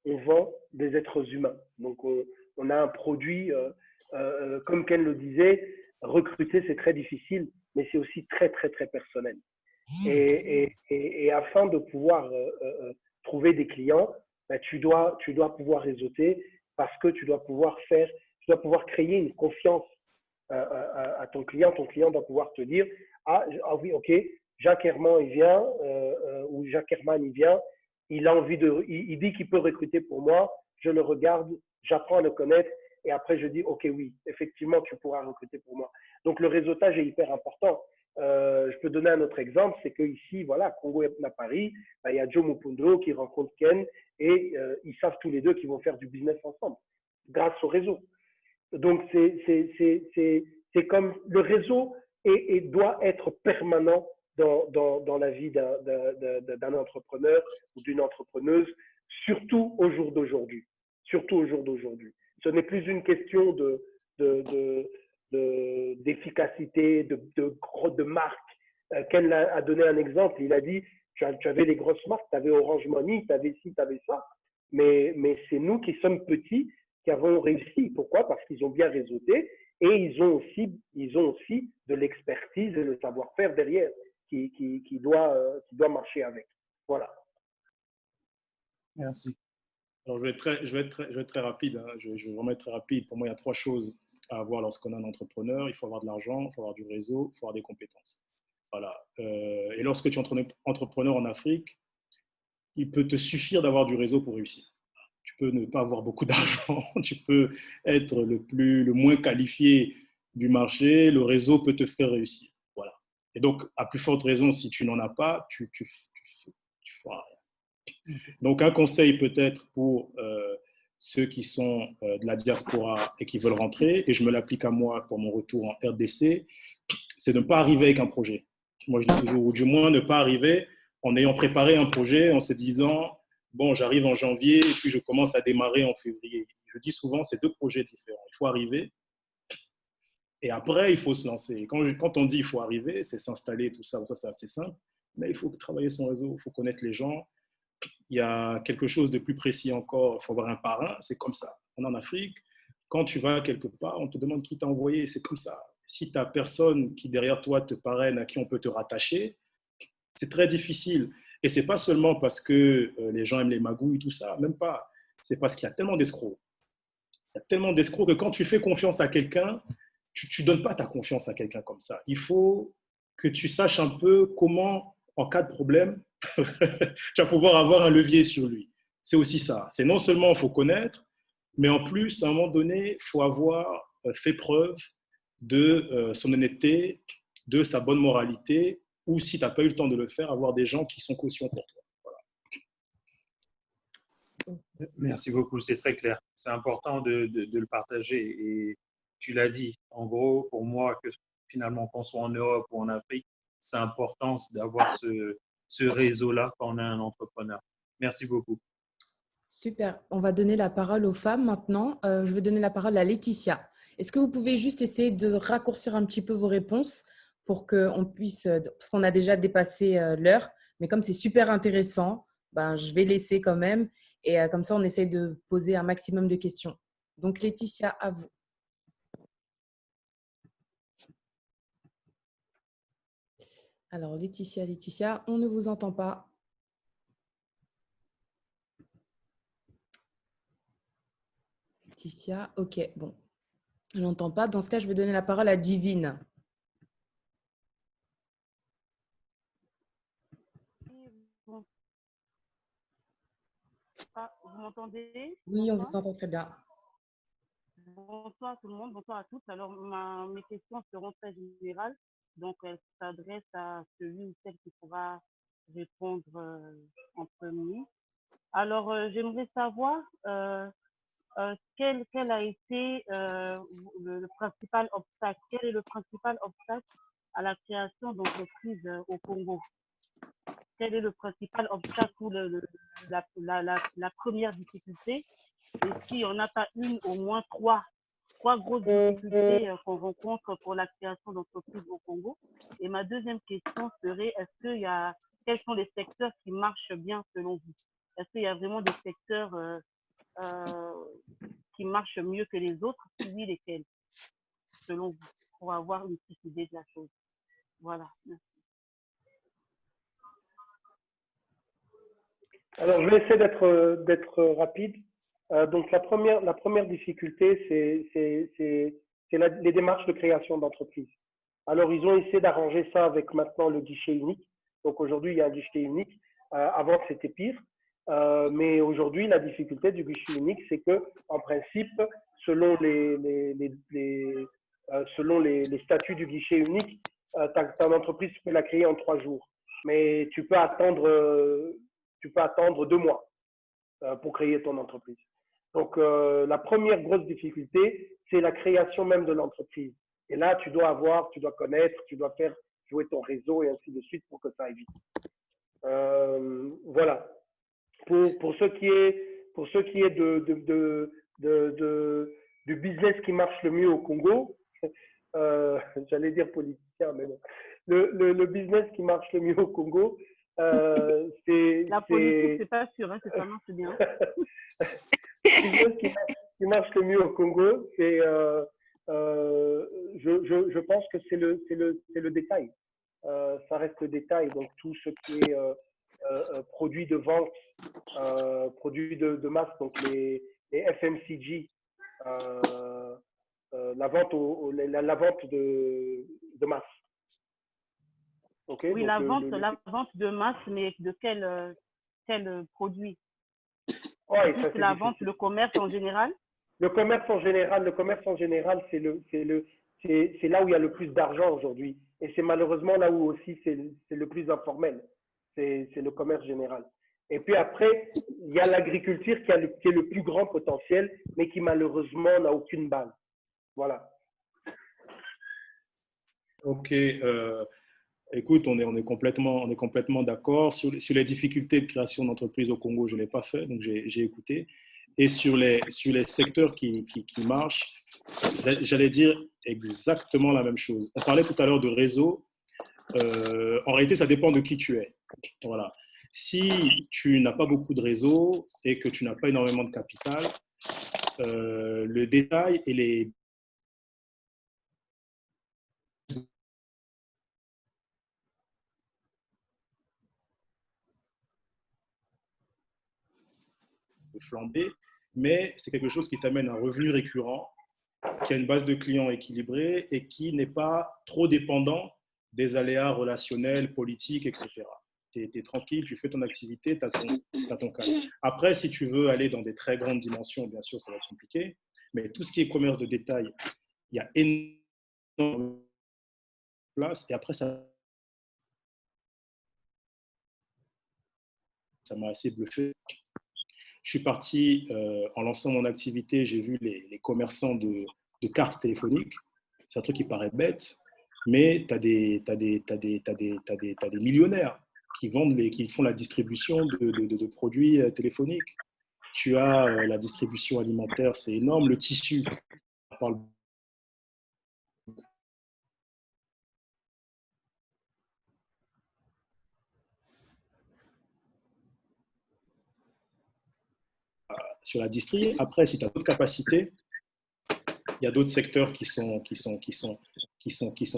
on vend des êtres humains. Donc, on a un produit, comme Ken le disait, recruter, c'est très difficile, mais c'est aussi très, très, très personnel. Et afin de pouvoir trouver des clients, ben, tu dois pouvoir réseauter parce que tu dois pouvoir créer une confiance à ton client. Ton client doit pouvoir te dire, ah oui, ok, Jacques Herman, il vient, ou Jacques Herman, il vient, il dit qu'il peut recruter pour moi, je le regarde, j'apprends à le connaître, et après je dis, ok, oui, effectivement, tu pourras recruter pour moi. Donc le réseautage est hyper important. Je peux donner un autre exemple, c'est qu'ici, voilà, Congo à Paris, il y a Joe Mupundo qui rencontre Ken, et ils savent tous les deux qu'ils vont faire du business ensemble, grâce au réseau. Donc c'est comme le réseau doit être permanent dans la vie d'un entrepreneur ou d'une entrepreneuse, surtout au jour d'aujourd'hui. Surtout au jour d'aujourd'hui. Ce n'est plus une question d'efficacité, de marque. Ken a donné un exemple, il a dit, tu avais les grosses marques, tu avais Orange Money, tu avais ci, tu avais ça, mais c'est nous qui sommes petits qui avons réussi. Pourquoi? Parce qu'ils ont bien réseauté et ils ont aussi de l'expertise et le savoir-faire derrière qui doit marcher avec. Voilà. Merci. Alors, je vais être très rapide. Hein. Je vais vraiment être très rapide. Pour moi, il y a 3 choses à avoir lorsqu'on est un entrepreneur. Il faut avoir de l'argent, il faut avoir du réseau, il faut avoir des compétences. Voilà. Et lorsque tu es entrepreneur en Afrique, il peut te suffire d'avoir du réseau pour réussir. Tu peux ne pas avoir beaucoup d'argent, tu peux être le moins qualifié du marché, le réseau peut te faire réussir. Voilà. Et donc, à plus forte raison, si tu n'en as pas, tu feras rien. Donc, un conseil peut-être pour ceux qui sont de la diaspora et qui veulent rentrer, et je me l'applique à moi pour mon retour en RDC, c'est de ne pas arriver avec un projet. Moi, je dis toujours, ou du moins ne pas arriver en ayant préparé un projet, en se disant, bon, j'arrive en janvier et puis je commence à démarrer en février. Je dis souvent, c'est deux projets différents. Il faut arriver et après, il faut se lancer. Quand on dit il faut arriver, c'est s'installer, tout ça, c'est assez simple, mais il faut travailler son réseau, il faut connaître les gens. Il y a quelque chose de plus précis encore, il faut avoir un parrain, c'est comme ça. On est en Afrique, quand tu vas quelque part, on te demande qui t'a envoyé, c'est comme ça. Si tu n'as personne qui derrière toi te parraine, à qui on peut te rattacher, c'est très difficile. Et ce n'est pas seulement parce que les gens aiment les magouilles, tout ça, même pas. C'est parce qu'il y a tellement d'escrocs. Il y a tellement d'escrocs que quand tu fais confiance à quelqu'un, tu ne donnes pas ta confiance à quelqu'un comme ça. Il faut que tu saches un peu comment, en cas de problème, tu vas pouvoir avoir un levier sur lui. C'est aussi ça. C'est non seulement il faut connaître, mais en plus, à un moment donné, il faut avoir fait preuve de son honnêteté, de sa bonne moralité, ou si tu n'as pas eu le temps de le faire, avoir des gens qui sont cautions pour toi. Voilà. Merci beaucoup, c'est très clair. C'est important de le partager. Et tu l'as dit, en gros, pour moi, que finalement, qu'on soit en Europe ou en Afrique, c'est important d'avoir ce réseau-là quand on est un entrepreneur. Merci beaucoup. Super. On va donner la parole aux femmes maintenant. Je vais donner la parole à Laetitia. Est-ce que vous pouvez juste essayer de raccourcir un petit peu vos réponses pour qu'on puisse, parce qu'on a déjà dépassé l'heure, mais comme c'est super intéressant, ben, je vais laisser quand même et comme ça, on essaie de poser un maximum de questions. Donc, Laetitia, à vous. Alors, Laetitia, on ne vous entend pas. Laetitia, ok, bon. On n'entend pas. Dans ce cas, je vais donner la parole à Divine. Ah, vous m'entendez? Oui, on vous entend très bien. Bonsoir tout le monde, bonsoir à tous. Alors, mes questions seront très générales. Donc, elles s'adressent à celui ou celle qui pourra répondre en premier. Alors, j'aimerais savoir quel a été le principal obstacle, quel est le principal obstacle à la création d'entreprises au Congo? Quel est le principal obstacle ou la première difficulté? Et s'il n'y en a pas une, au moins trois grosses difficultés qu'on rencontre pour la création d'entreprises au Congo. Et ma deuxième question serait, quels sont les secteurs qui marchent bien selon vous? Est-ce qu'il y a vraiment des secteurs qui marchent mieux que les autres? Si oui, lesquels, selon vous, pour avoir une petite idée de la chose? Voilà. Merci. Alors, je vais essayer d'être rapide. Donc, la première difficulté, c'est les démarches de création d'entreprise. Alors, ils ont essayé d'arranger ça avec maintenant le guichet unique. Donc, aujourd'hui, il y a un guichet unique. Avant, c'était pire. Mais aujourd'hui, la difficulté du guichet unique, c'est que, en principe, selon les statuts du guichet unique, ta entreprise, tu peux la créer en 3 jours. Mais tu peux attendre 2 mois pour créer ton entreprise. Donc, la première grosse difficulté, c'est la création même de l'entreprise. Et là, tu dois connaître, tu dois faire jouer ton réseau et ainsi de suite pour que ça aille vite. Voilà. Pour ce qui est du business qui marche le mieux au Congo, j'allais dire politicien, mais non. Le business qui marche le mieux au Congo, c'est… La politique, c'est pas sûr, hein, que ça marche bien. Le business qui marche le mieux au Congo, c'est… je pense que c'est le détail. Ça reste le détail. Donc, tout ce qui est produits de vente, produits de masse, donc les FMCG, la vente de masse. Okay, oui, donc la vente de masse, mais de quel produit? Ouais, c'est la vente, le commerce en général? Le commerce en général, c'est là où il y a le plus d'argent aujourd'hui. Et c'est malheureusement là où aussi c'est le plus informel. C'est le commerce général. Et puis après, il y a l'agriculture qui est le plus grand potentiel, mais qui malheureusement n'a aucune base. Voilà. Ok. Écoute, on est complètement d'accord. Sur les difficultés de création d'entreprises au Congo, je ne l'ai pas fait, donc j'ai écouté. Et sur les secteurs qui marchent, j'allais dire exactement la même chose. On parlait tout à l'heure de réseau. En réalité, ça dépend de qui tu es. Voilà. Si tu n'as pas beaucoup de réseau et que tu n'as pas énormément de capital, le détail et les flamber, mais c'est quelque chose qui t'amène un revenu récurrent, qui a une base de clients équilibrée et qui n'est pas trop dépendant des aléas relationnels, politiques, etc. Tu es tranquille, tu fais ton activité, tu as ton cadre. Après, si tu veux aller dans des très grandes dimensions, bien sûr, ça va être compliqué, mais tout ce qui est commerce de détail, il y a énormément de place et après, ça m'a assez bluffé. Je suis parti, en lançant mon activité, j'ai vu les commerçants de cartes téléphoniques. C'est un truc qui paraît bête, mais tu as des millionnaires qui font la distribution de produits téléphoniques. Tu as la distribution alimentaire, c'est énorme. Le tissu, on parle sur la distrie. Après, si tu as d'autres capacités, il y a d'autres secteurs qui sont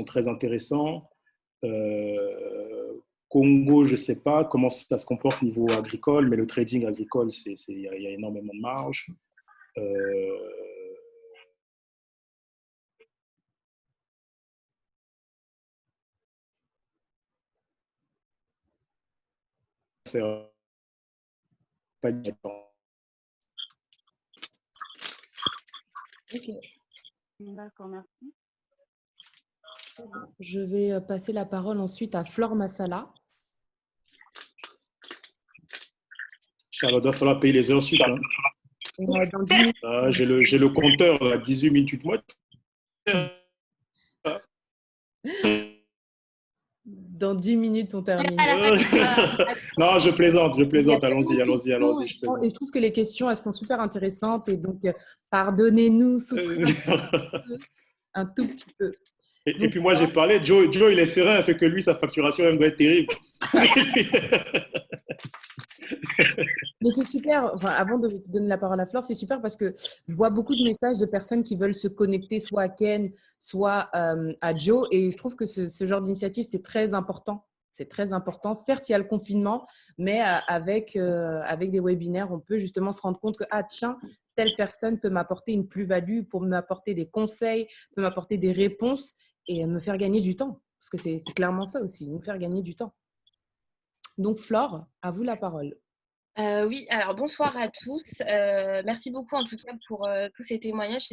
très intéressants. Congo, je ne sais pas comment ça se comporte au niveau agricole, mais le trading agricole, il y a énormément de marge. Faire pas de temps. Ok. D'accord, merci. Je vais passer la parole ensuite à Flore Massala. Charlotte, il va falloir payer les heures sup. Hein. J'ai le compteur à 18 minutes. Moi. Dans 10 minutes, on termine. Non, je plaisante. Allons-y. Je plaisante. Et je trouve que les questions, elles sont super intéressantes. Et donc, pardonnez-nous, souffrez un tout petit peu. Et puis moi, j'ai parlé, Joe, il est serein, c'est que lui, sa facturation, elle doit être terrible. Mais c'est super, enfin, avant de donner la parole à Flore, c'est super parce que je vois beaucoup de messages de personnes qui veulent se connecter soit à Ken, soit à Joe. Et je trouve que ce genre d'initiative, c'est très important. C'est très important. Certes, il y a le confinement, mais avec des webinaires, on peut justement se rendre compte que, ah tiens, telle personne peut m'apporter une plus-value, pour m'apporter des conseils, peut m'apporter des réponses et me faire gagner du temps. Parce que c'est clairement ça aussi, nous faire gagner du temps. Donc, Flore, à vous la parole. Oui, alors bonsoir à tous. Merci beaucoup en tout cas pour tous ces témoignages.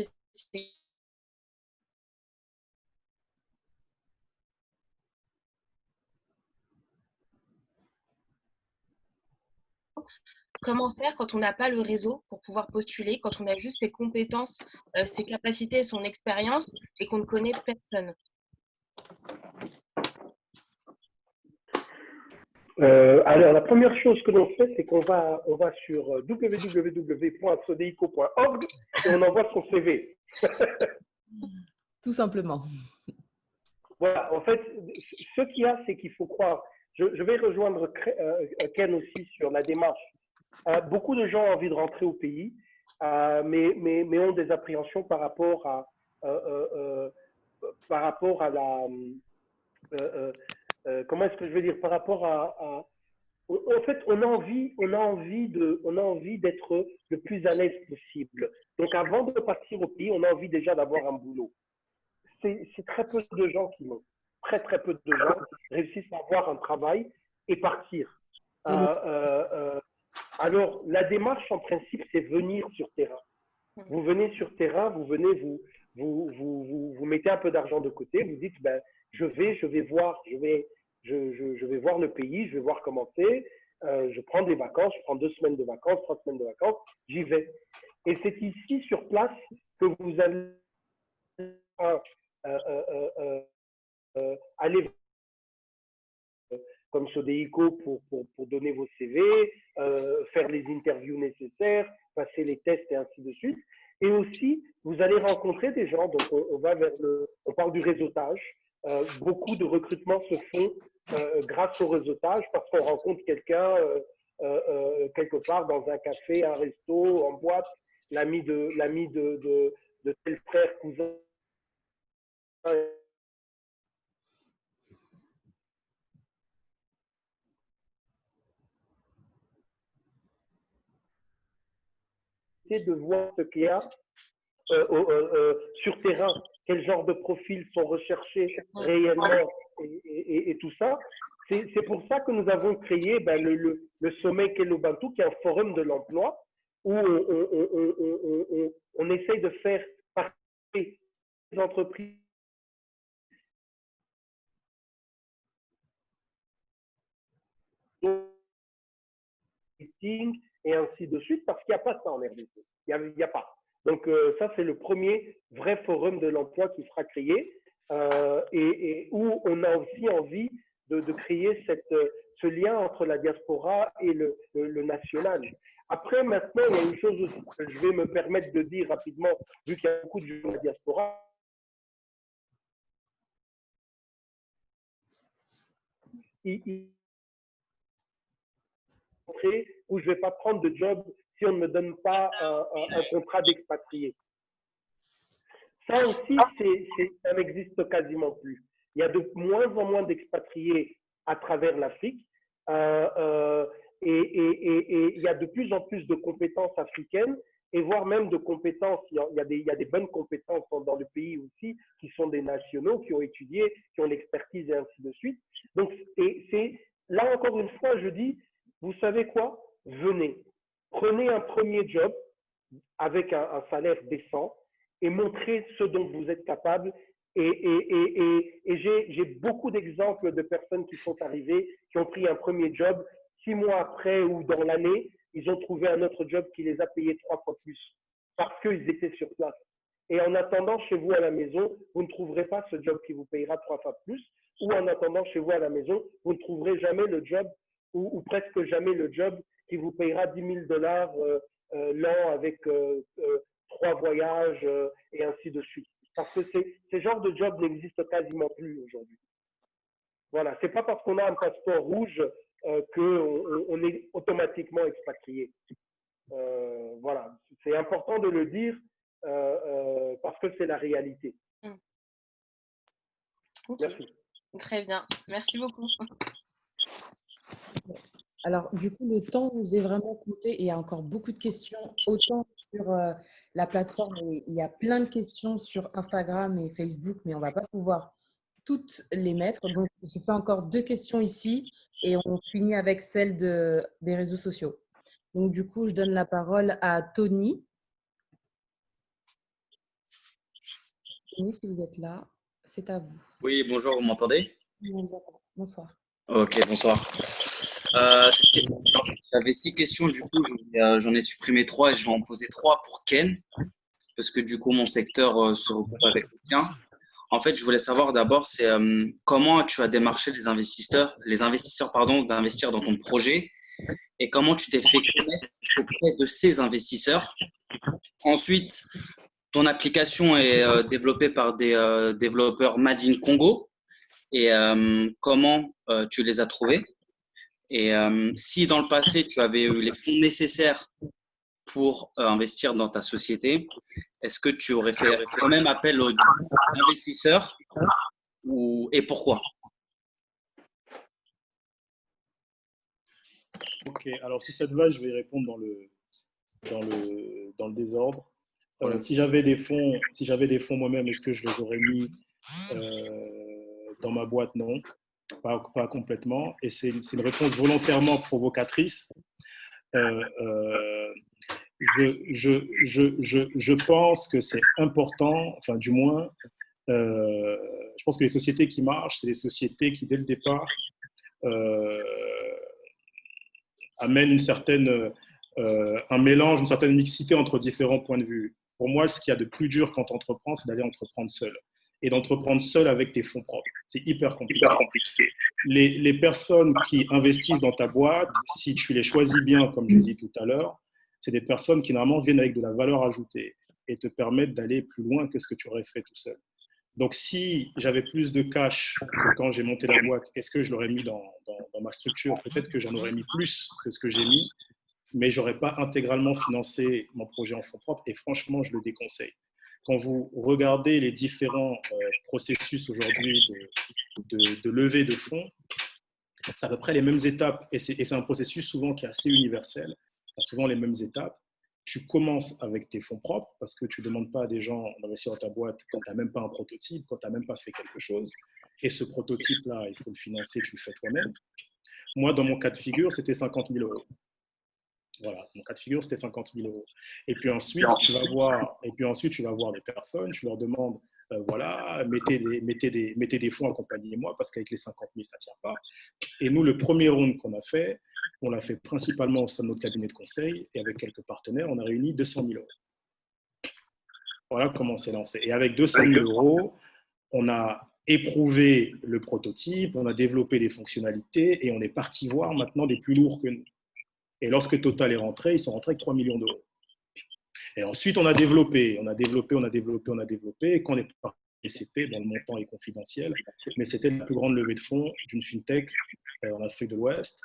Comment faire quand on n'a pas le réseau pour pouvoir postuler, quand on a juste ses compétences, ses capacités, son expérience et qu'on ne connaît personne? Alors, la première chose que l'on fait, c'est qu'on va sur www.sodeico.org et on envoie son CV. Tout simplement. Voilà, en fait, ce qu'il y a, c'est qu'il faut croire. Je vais rejoindre Ken aussi sur la démarche. Beaucoup de gens ont envie de rentrer au pays, mais ont des appréhensions par rapport à la… comment est-ce que je veux dire? Par rapport à… En fait, on a envie d'être le plus à l'aise possible. Donc, avant de partir au pays, on a envie déjà d'avoir un boulot. C'est très peu de gens qui l'ont. Très, très peu de gens réussissent à avoir un travail et partir. Alors, la démarche, en principe, c'est venir sur terrain. Vous venez sur terrain, vous venez, vous mettez un peu d'argent de côté, vous dites, ben, je vais voir, je vais voir le pays, je vais voir comment c'est. Je prends des vacances, je prends 2 semaines de vacances, 3 semaines de vacances, j'y vais. Et c'est ici, sur place, que vous allez aller comme Sodeico pour donner vos CV, faire les interviews nécessaires, passer les tests et ainsi de suite. Et aussi, vous allez rencontrer des gens. Donc, on parle du réseautage. Beaucoup de recrutements se font grâce au réseautage parce qu'on rencontre quelqu'un quelque part dans un café, un resto, en boîte, l'ami de tel frère, cousin. De voir ce qu'il y a sur terrain, quel genre de profils sont recherchés réellement et tout ça. C'est pour ça que nous avons créé le sommet Kelobantu, qui est un forum de l'emploi où on essaye de faire participer les entreprises et ainsi de suite, parce qu'il n'y a pas ça en RDC. Il n'y a pas. Donc, ça, c'est le premier vrai forum de l'emploi qui sera créé et où on a aussi envie de créer ce lien entre la diaspora et le national. Après, maintenant, il y a une chose aussi que je vais me permettre de dire rapidement, vu qu'il y a beaucoup de gens de la diaspora. Où je ne vais pas prendre de job si on ne me donne pas un contrat d'expatrié. Ça aussi, ça n'existe quasiment plus. Il y a de moins en moins d'expatriés à travers l'Afrique et il y a de plus en plus de compétences africaines et voire même de compétences. Il y a des bonnes compétences dans le pays aussi qui sont des nationaux, qui ont étudié, qui ont l'expertise et ainsi de suite. Donc, là encore une fois, je dis, vous savez quoi? Venez, prenez un premier job avec un salaire décent et montrez ce dont vous êtes capable. Et j'ai beaucoup d'exemples de personnes qui sont arrivées, qui ont pris un premier job, 6 mois après ou dans l'année, ils ont trouvé un autre job qui les a payés 3 fois plus parce qu'ils étaient sur place. Et en attendant chez vous à la maison, vous ne trouverez pas ce job qui vous payera 3 fois plus, ou en attendant chez vous à la maison, vous ne trouverez jamais le job ou presque jamais le job qui vous payera $10 000 l'an avec 3 voyages et ainsi de suite. Parce que ces genres de jobs n'existent quasiment plus aujourd'hui. Voilà, c'est pas parce qu'on a un passeport rouge qu'on est automatiquement expatrié. Voilà, c'est important de le dire parce que c'est la réalité. Okay. Merci. Très bien, merci beaucoup. Alors, du coup, le temps nous est vraiment compté et il y a encore beaucoup de questions, autant sur la plateforme. Il y a plein de questions sur Instagram et Facebook, mais on ne va pas pouvoir toutes les mettre. Donc, je fais encore 2 questions ici et on finit avec celle des réseaux sociaux. Donc, du coup, je donne la parole à Tony. Tony, si vous êtes là, c'est à vous. Oui, bonjour, vous m'entendez? Oui, on vous entend. Bonsoir. Ok, bonsoir. J'avais 6 questions, du coup, j'en ai supprimé 3 et je vais en poser 3 pour Ken, parce que du coup, mon secteur se regroupe avec le tien. En fait, je voulais savoir d'abord, c'est comment tu as démarché les investisseurs d'investir dans ton projet et comment tu t'es fait connaître auprès de ces investisseurs. Ensuite, ton application est développée par des développeurs Made in Congo et comment tu les as trouvés? Et si dans le passé, tu avais eu les fonds nécessaires pour investir dans ta société, est-ce que tu aurais fait quand même appel aux investisseurs et pourquoi? Ok, alors si ça te va, je vais répondre dans le désordre. Si j'avais des fonds moi-même, est-ce que je les aurais mis dans ma boîte? Non, pas complètement. Et c'est une réponse volontairement provocatrice. Je pense que c'est important, enfin du moins, Je pense que les sociétés qui marchent, c'est les sociétés qui, dès le départ, amènent un mélange, une certaine mixité entre différents points de vue. Pour moi, ce qu'il y a de plus dur quand tu entreprends, c'est d'aller entreprendre seul. Et d'entreprendre seul avec tes fonds propres. C'est hyper compliqué. Les personnes qui investissent dans ta boîte, si tu les choisis bien, comme je l'ai dit tout à l'heure, c'est des personnes qui normalement viennent avec de la valeur ajoutée et te permettent d'aller plus loin que ce que tu aurais fait tout seul. Donc, si j'avais plus de cash que quand j'ai monté la boîte, est-ce que je l'aurais mis dans ma structure? Peut-être que j'en aurais mis plus que ce que j'ai mis, mais je n'aurais pas intégralement financé mon projet en fonds propres. Et franchement, je le déconseille. Quand vous regardez les différents processus aujourd'hui de levée de fonds, c'est à peu près les mêmes étapes. Et c'est un processus souvent qui est assez universel. Tu as souvent les mêmes étapes. Tu commences avec tes fonds propres parce que tu ne demandes pas à des gens d'investir dans ta boîte quand tu n'as même pas un prototype, quand tu n'as même pas fait quelque chose. Et ce prototype-là, il faut le financer, tu le fais toi-même. Moi, dans mon cas de figure, c'était 50 000 euros. Voilà, mon cas de figure, c'était 50 000 euros. Et puis ensuite, tu vas voir des personnes, tu leur demandes, voilà, mettez des fonds, accompagnez-moi, parce qu'avec les 50 000, ça ne tient pas. Et nous, le premier round qu'on a fait, on l'a fait principalement au sein de notre cabinet de conseil, et avec quelques partenaires, on a réuni 200 000 euros. Voilà comment on s'est lancé. Et avec 200 000 euros, on a éprouvé le prototype, on a développé des fonctionnalités, et on est parti voir maintenant des plus lourds que nous. Et lorsque Total est rentré, ils sont rentrés avec 3 millions d'euros. Et ensuite, on a développé. Et quand on est parti CP, le montant est confidentiel, mais c'était la plus grande levée de fonds d'une fintech en Afrique de l'Ouest.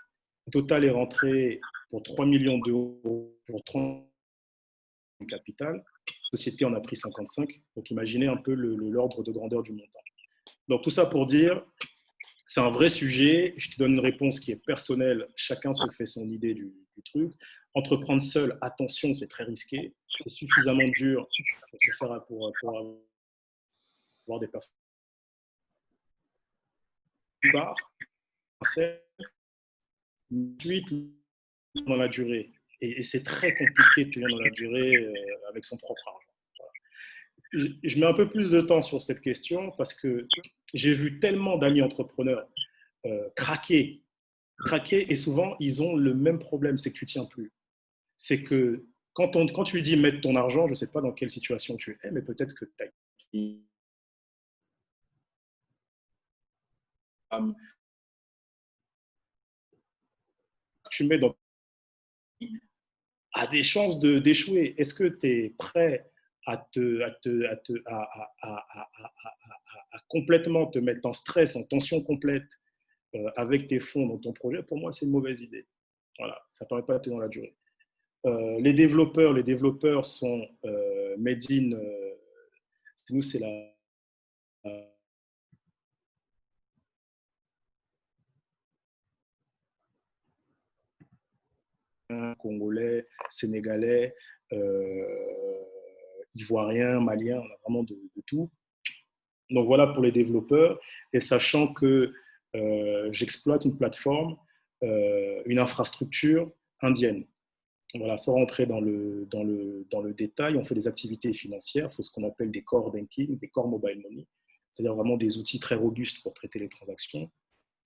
Total est rentré pour 3 millions d'euros pour 30 de capital. La société en a pris 55. Donc, imaginez un peu l'ordre de grandeur du montant. Donc, tout ça pour dire, c'est un vrai sujet. Je te donne une réponse qui est personnelle. Chacun se fait son idée du truc. Entreprendre seul, attention, c'est très risqué. C'est suffisamment dur pour avoir des personnes. Ensuite, dans la durée. Et c'est très compliqué de tenir dans la durée avec son propre argent. Voilà. Je mets un peu plus de temps sur cette question parce que j'ai vu tellement d'amis entrepreneurs craquer, et souvent, ils ont le même problème, c'est que tu ne tiens plus. C'est que quand tu lui dis mettre ton argent, je ne sais pas dans quelle situation tu es, mais peut-être que tu mets dans a des chances d'échouer. Est-ce que tu es prêt à complètement te mettre en stress, en tension complète avec tes fonds dans ton projet? Pour moi, c'est une mauvaise idée. Voilà, ça ne permet pas de tenir la durée. Les développeurs sont made in. Nous, c'est Congolais, Sénégalais, Ivoiriens, Maliens, on a vraiment de tout. Donc voilà pour les développeurs. Et sachant que j'exploite une plateforme, une infrastructure indienne. Voilà, sans rentrer dans le détail, on fait des activités financières, on fait ce qu'on appelle des core banking, des core mobile money, c'est-à-dire vraiment des outils très robustes pour traiter les transactions.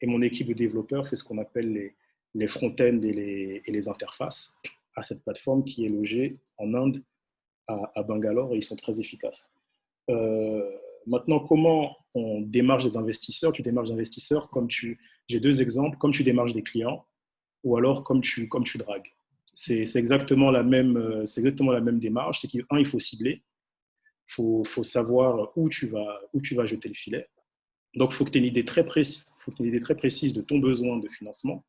Et mon équipe de développeurs fait ce qu'on appelle les front-end et les interfaces à cette plateforme qui est logée en Inde, à Bangalore, et ils sont très efficaces. Maintenant, comment on démarche des investisseurs? Tu démarches des investisseurs j'ai deux exemples, comme tu démarches des clients, ou alors comme tu dragues. C'est exactement la même démarche. C'est qu'un, il faut cibler. Il faut savoir où tu vas jeter le filet. Donc, il faut que tu aies une idée très précise. De ton besoin de financement,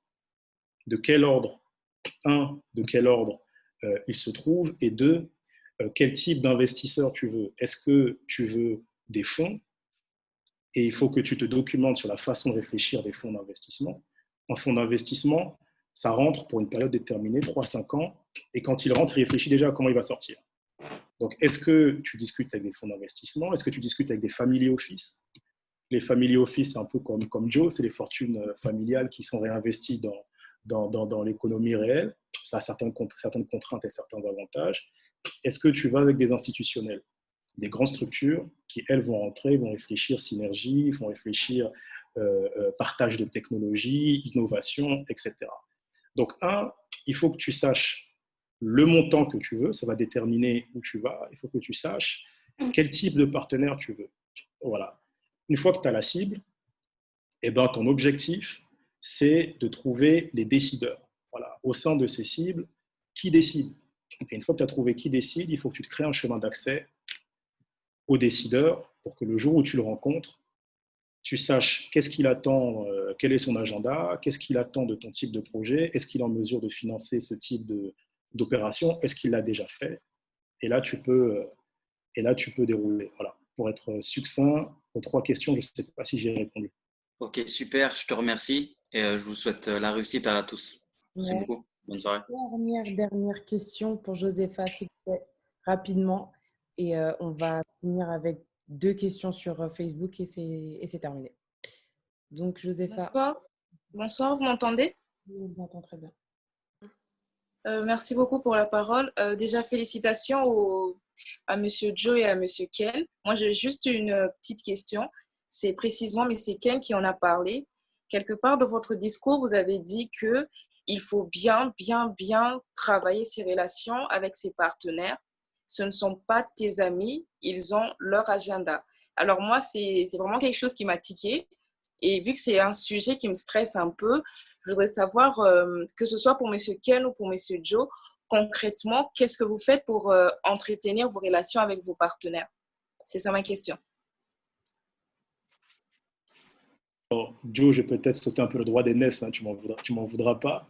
de quel ordre il se trouve, et deux, quel type d'investisseur tu veux. Est-ce que tu veux des fonds? Et il faut que tu te documentes sur la façon de réfléchir des fonds d'investissement. Un fonds d'investissement, ça rentre pour une période déterminée, 3-5 ans, et quand il rentre, il réfléchit déjà à comment il va sortir. Donc, est-ce que tu discutes avec des fonds d'investissement? Est-ce que tu discutes avec des family office? Les family office, c'est un peu comme Joe, c'est les fortunes familiales qui sont réinvesties dans l'économie réelle. Ça a certaines contraintes et certains avantages. Est-ce que tu vas avec des institutionnels? des grandes structures qui, elles, vont rentrer, vont réfléchir synergie, vont réfléchir partage de technologies, innovation, etc. Donc, il faut que tu saches le montant que tu veux, ça va déterminer où tu vas. Il faut que tu saches quel type de partenaire tu veux. Voilà. Une fois que tu as la cible, eh ben, ton objectif, c'est de trouver les décideurs. Voilà. Au sein de ces cibles, qui décide? Et une fois que tu as trouvé qui décide, il faut que tu te crées un chemin d'accès aux décideurs pour que le jour où tu le rencontres, tu saches qu'est-ce qu'il attend, quel est son agenda, qu'est-ce qu'il attend de ton type de projet, est-ce qu'il est en mesure de financer ce type d'opération, est-ce qu'il l'a déjà fait? Et là, tu peux dérouler. Voilà. Pour être succinct, aux 3 questions, je ne sais pas si j'ai répondu. Ok, super, je te remercie et je vous souhaite la réussite à tous. Merci beaucoup. Bonne soirée. Dernière question pour Josépha, s'il vous plaît, rapidement. Et on va finir avec 2 questions sur Facebook et c'est terminé. Donc, Josépha. Bonsoir, vous m'entendez? Je vous entends très bien. Merci beaucoup pour la parole. Déjà, félicitations à Monsieur Joe et à Monsieur Ken. Moi, j'ai juste une petite question. C'est précisément Monsieur Ken qui en a parlé. Quelque part dans votre discours, vous avez dit qu'il faut bien travailler ses relations avec ses partenaires. Ce ne sont pas tes amis, ils ont leur agenda. Alors moi, c'est vraiment quelque chose qui m'a tiqué. Et vu que c'est un sujet qui me stresse un peu, je voudrais savoir, que ce soit pour M. Ken ou pour M. Joe, concrètement, qu'est-ce que vous faites pour entretenir vos relations avec vos partenaires? C'est ça ma question. Alors, Joe, je vais peut-être sauter un peu le droit d'aînesse, hein, tu m'en voudras pas.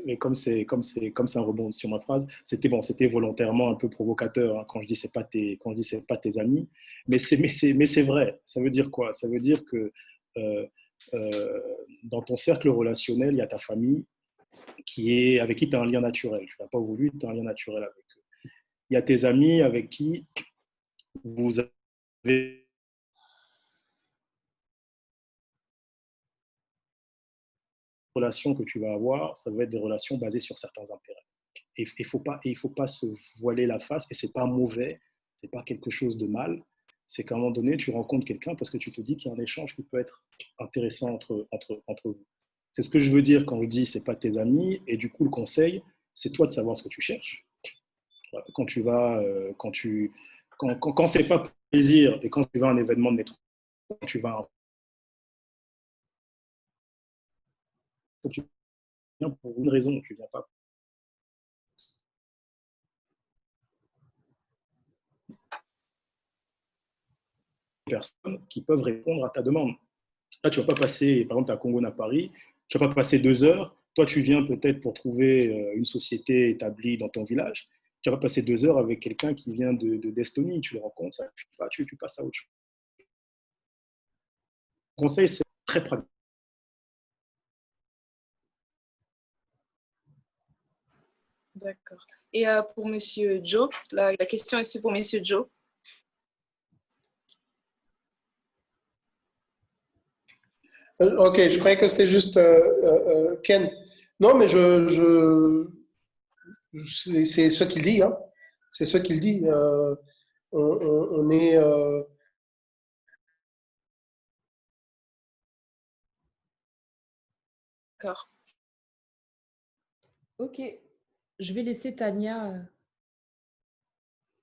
Mais comme c'est un rebond sur ma phrase, c'était volontairement un peu provocateur, hein, quand je dis c'est pas tes amis, mais c'est vrai. Ça veut dire quoi? Ça veut dire que dans ton cercle relationnel, il y a ta famille avec qui tu as un lien naturel. Tu n'as pas voulu, tu as un lien naturel avec eux. Il y a tes amis avec qui vous avez relations que tu vas avoir, ça va être des relations basées sur certains intérêts. Et il ne faut pas se voiler la face, et ce n'est pas mauvais, ce n'est pas quelque chose de mal. C'est qu'à un moment donné, tu rencontres quelqu'un parce que tu te dis qu'il y a un échange qui peut être intéressant entre vous. C'est ce que je veux dire quand je dis c'est pas tes amis, et du coup le conseil, c'est toi de savoir ce que tu cherches. Quand tu vas, quand c'est pas pour plaisir, et quand tu vas à un événement de métro, quand tu vas tu viens pour une raison, tu viens pas personnes qui peuvent répondre à ta demande. Là, tu ne vas pas passer, par exemple, à Congo à Paris, tu ne vas pas passer 2 heures. Toi, tu viens peut-être pour trouver une société établie dans ton village. Tu vas pas passer 2 heures avec quelqu'un qui vient d'Estonie. Tu le rencontres, ça ne suffit pas, tu passes à autre chose. Le conseil, c'est très pragmatique. D'accord. Et pour Monsieur Joe, la question est aussi pour Monsieur Joe. Ok, je croyais que c'était juste Ken. Non, mais c'est ce qu'il dit. Hein. C'est ce qu'il dit. On est. D'accord. Ok. Je vais laisser Tania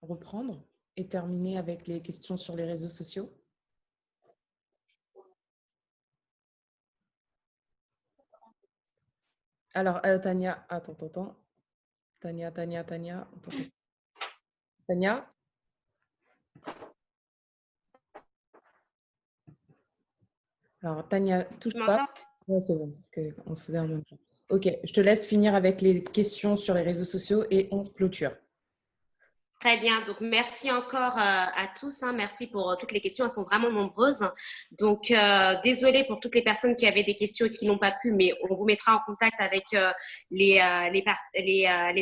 reprendre et terminer avec les questions sur les réseaux sociaux. Alors, Tania, attends. Tania. Tania? Alors, Tania, touche pas. Ouais, c'est bon, parce qu'on se faisait en même temps. Ok, je te laisse finir avec les questions sur les réseaux sociaux et on clôture. Très bien, donc merci encore à tous, hein. Merci pour toutes les questions, elles sont vraiment nombreuses. Donc, désolée pour toutes les personnes qui avaient des questions et qui n'ont pas pu, mais on vous mettra en contact avec les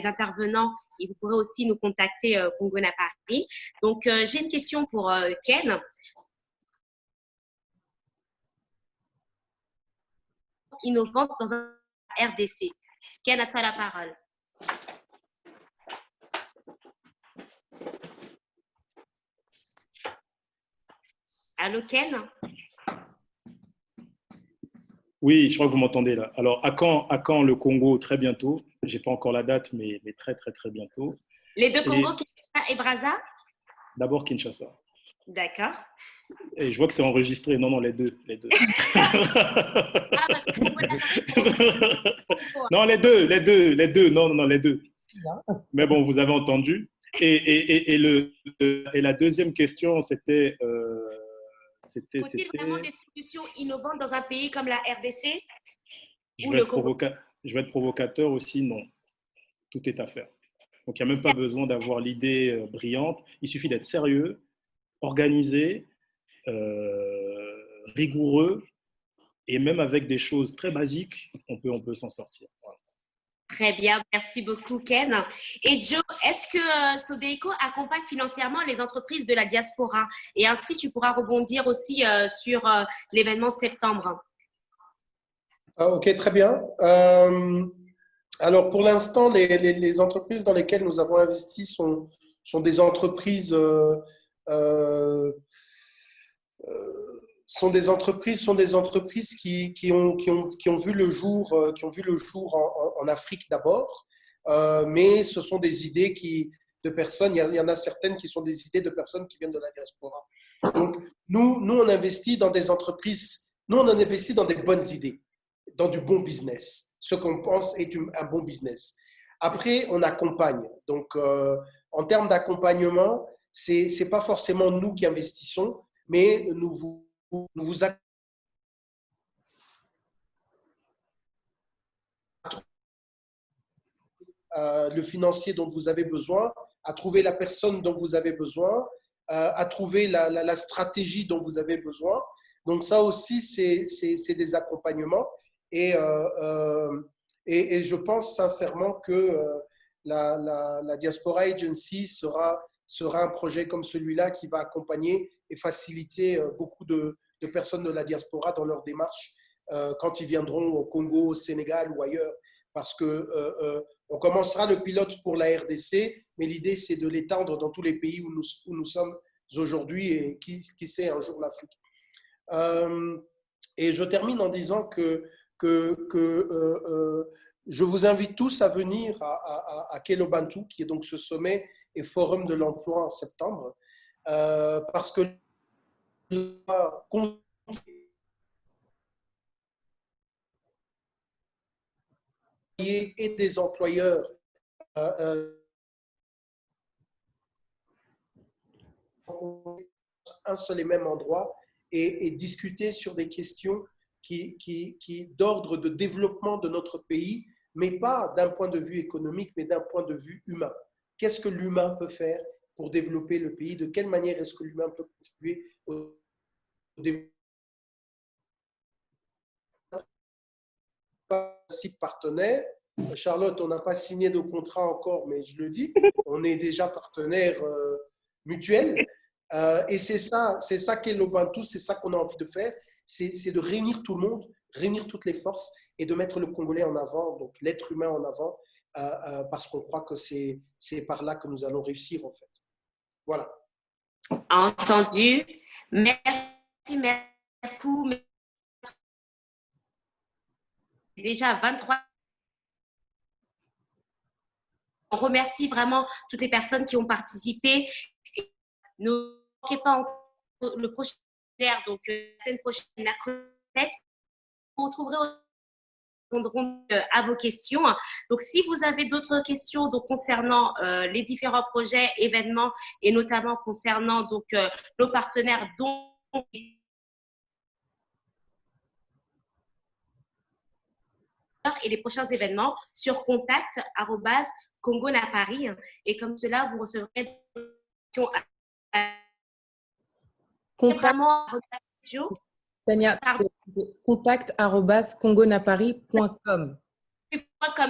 intervenants et vous pourrez aussi nous contacter Congo à Paris. Donc, j'ai une question pour Ken. Innovante dans un RDC. Ken, à toi la parole. Allô, Ken? Oui, je crois que vous m'entendez là. Alors, à quand le Congo? Très bientôt. Je n'ai pas encore la date, mais très, très, très bientôt. Les deux Et Congos, Kinshasa et Brazza? d'abord Kinshasa. D'accord. Et je vois que c'est enregistré. Non, non, les deux. Les deux. Ah, parce que Congo n'a pas Non, les deux. Non, non, non, les deux. Mais bon, vous avez entendu. Et la deuxième question, c'était. Faut-il vraiment des solutions innovantes dans un pays comme la RDC Je ou vais le être Congo? provocateur aussi, non. Tout est à faire. Donc, il n'y a même pas besoin d'avoir l'idée brillante. Il suffit d'être sérieux, organisé, rigoureux, et même avec des choses très basiques, on peut s'en sortir. Voilà. Très bien, merci beaucoup Ken. Et Joe, est-ce que Sodeco accompagne financièrement les entreprises de la diaspora? Et ainsi, tu pourras rebondir aussi sur l'événement de septembre. Ok, très bien. Alors, pour l'instant, les entreprises dans lesquelles nous avons investi sont des entreprises qui ont vu le jour, en Afrique d'abord, mais ce sont des idées de personnes. Il y en a certaines qui sont des idées de personnes qui viennent de la diaspora. Donc, nous, on investit dans des entreprises. Nous, on investit dans des bonnes idées, dans du bon business, ce qu'on pense est un bon business. Après, on accompagne. Donc, en termes d'accompagnement, c'est pas forcément nous qui investissons, mais nous vous accompagnons le financier dont vous avez besoin, à trouver la personne dont vous avez besoin, à trouver la stratégie dont vous avez besoin. Donc ça aussi, c'est des accompagnements. Et je pense sincèrement que la Diaspora Agency sera un projet comme celui-là qui va accompagner et faciliter beaucoup de personnes de la diaspora dans leur démarche quand ils viendront au Congo, au Sénégal ou ailleurs. Parce qu'on commencera le pilote pour la RDC, mais l'idée, c'est de l'étendre dans tous les pays où nous sommes aujourd'hui et qui sait un jour l'Afrique. Et je termine en disant que je vous invite tous à venir à Kelobantu, qui est donc ce sommet et forum de l'emploi en septembre, parce que et des employeurs un seul et même endroit et discuter sur des questions qui d'ordre de développement de notre pays, mais pas d'un point de vue économique, mais d'un point de vue humain. Qu'est-ce que l'humain peut faire pour développer le pays? De quelle manière est-ce que l'humain peut contribuer au développement? Partenaire. Charlotte, on n'a pas signé de contrat encore, mais je le dis, on est déjà partenaire mutuel. Et c'est ça qu'est l'Obantu, c'est ça qu'on a envie de faire, c'est de réunir tout le monde, réunir toutes les forces et de mettre le Congolais en avant, donc l'être humain en avant, parce qu'on croit que c'est par là que nous allons réussir en fait. Voilà. Entendu. Merci beaucoup. Déjà 23. On remercie vraiment toutes les personnes qui ont participé. Ne manquez pas le prochain, donc la semaine prochaine, mercredi. Vous retrouverez répondront à vos questions. Donc, si vous avez d'autres questions donc, concernant les différents projets, événements et notamment concernant donc, nos partenaires dont et les prochains événements sur contact@congonapari et comme cela, vous recevrez des questions Contact, Tania, contact@congonapari.com.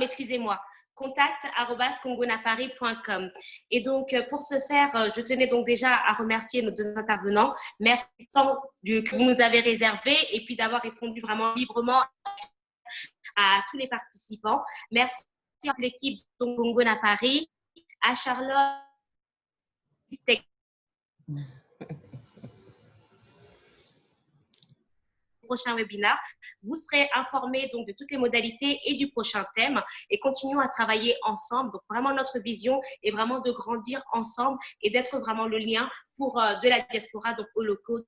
Excusez-moi. contact@congonapari.com. Et donc, pour ce faire, je tenais donc déjà à remercier nos deux intervenants. Merci du temps que vous nous avez réservé et puis d'avoir répondu vraiment librement à tous les participants. Merci à l'équipe de Congonapari, à Charlotte. prochains webinaires. Vous serez informés donc de toutes les modalités et du prochain thème et continuons à travailler ensemble. Donc vraiment notre vision est vraiment de grandir ensemble et d'être vraiment le lien pour de la diaspora donc aux locaux.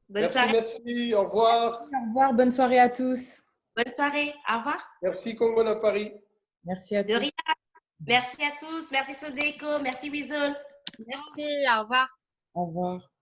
Bonne soirée. Merci, au revoir. Au revoir, bonne soirée à tous. Bonne soirée, au revoir. Merci Congo à Paris. Merci à tous. De rien. Merci à tous. Merci Sodeko. Merci Wizol. Merci, au revoir. Au revoir.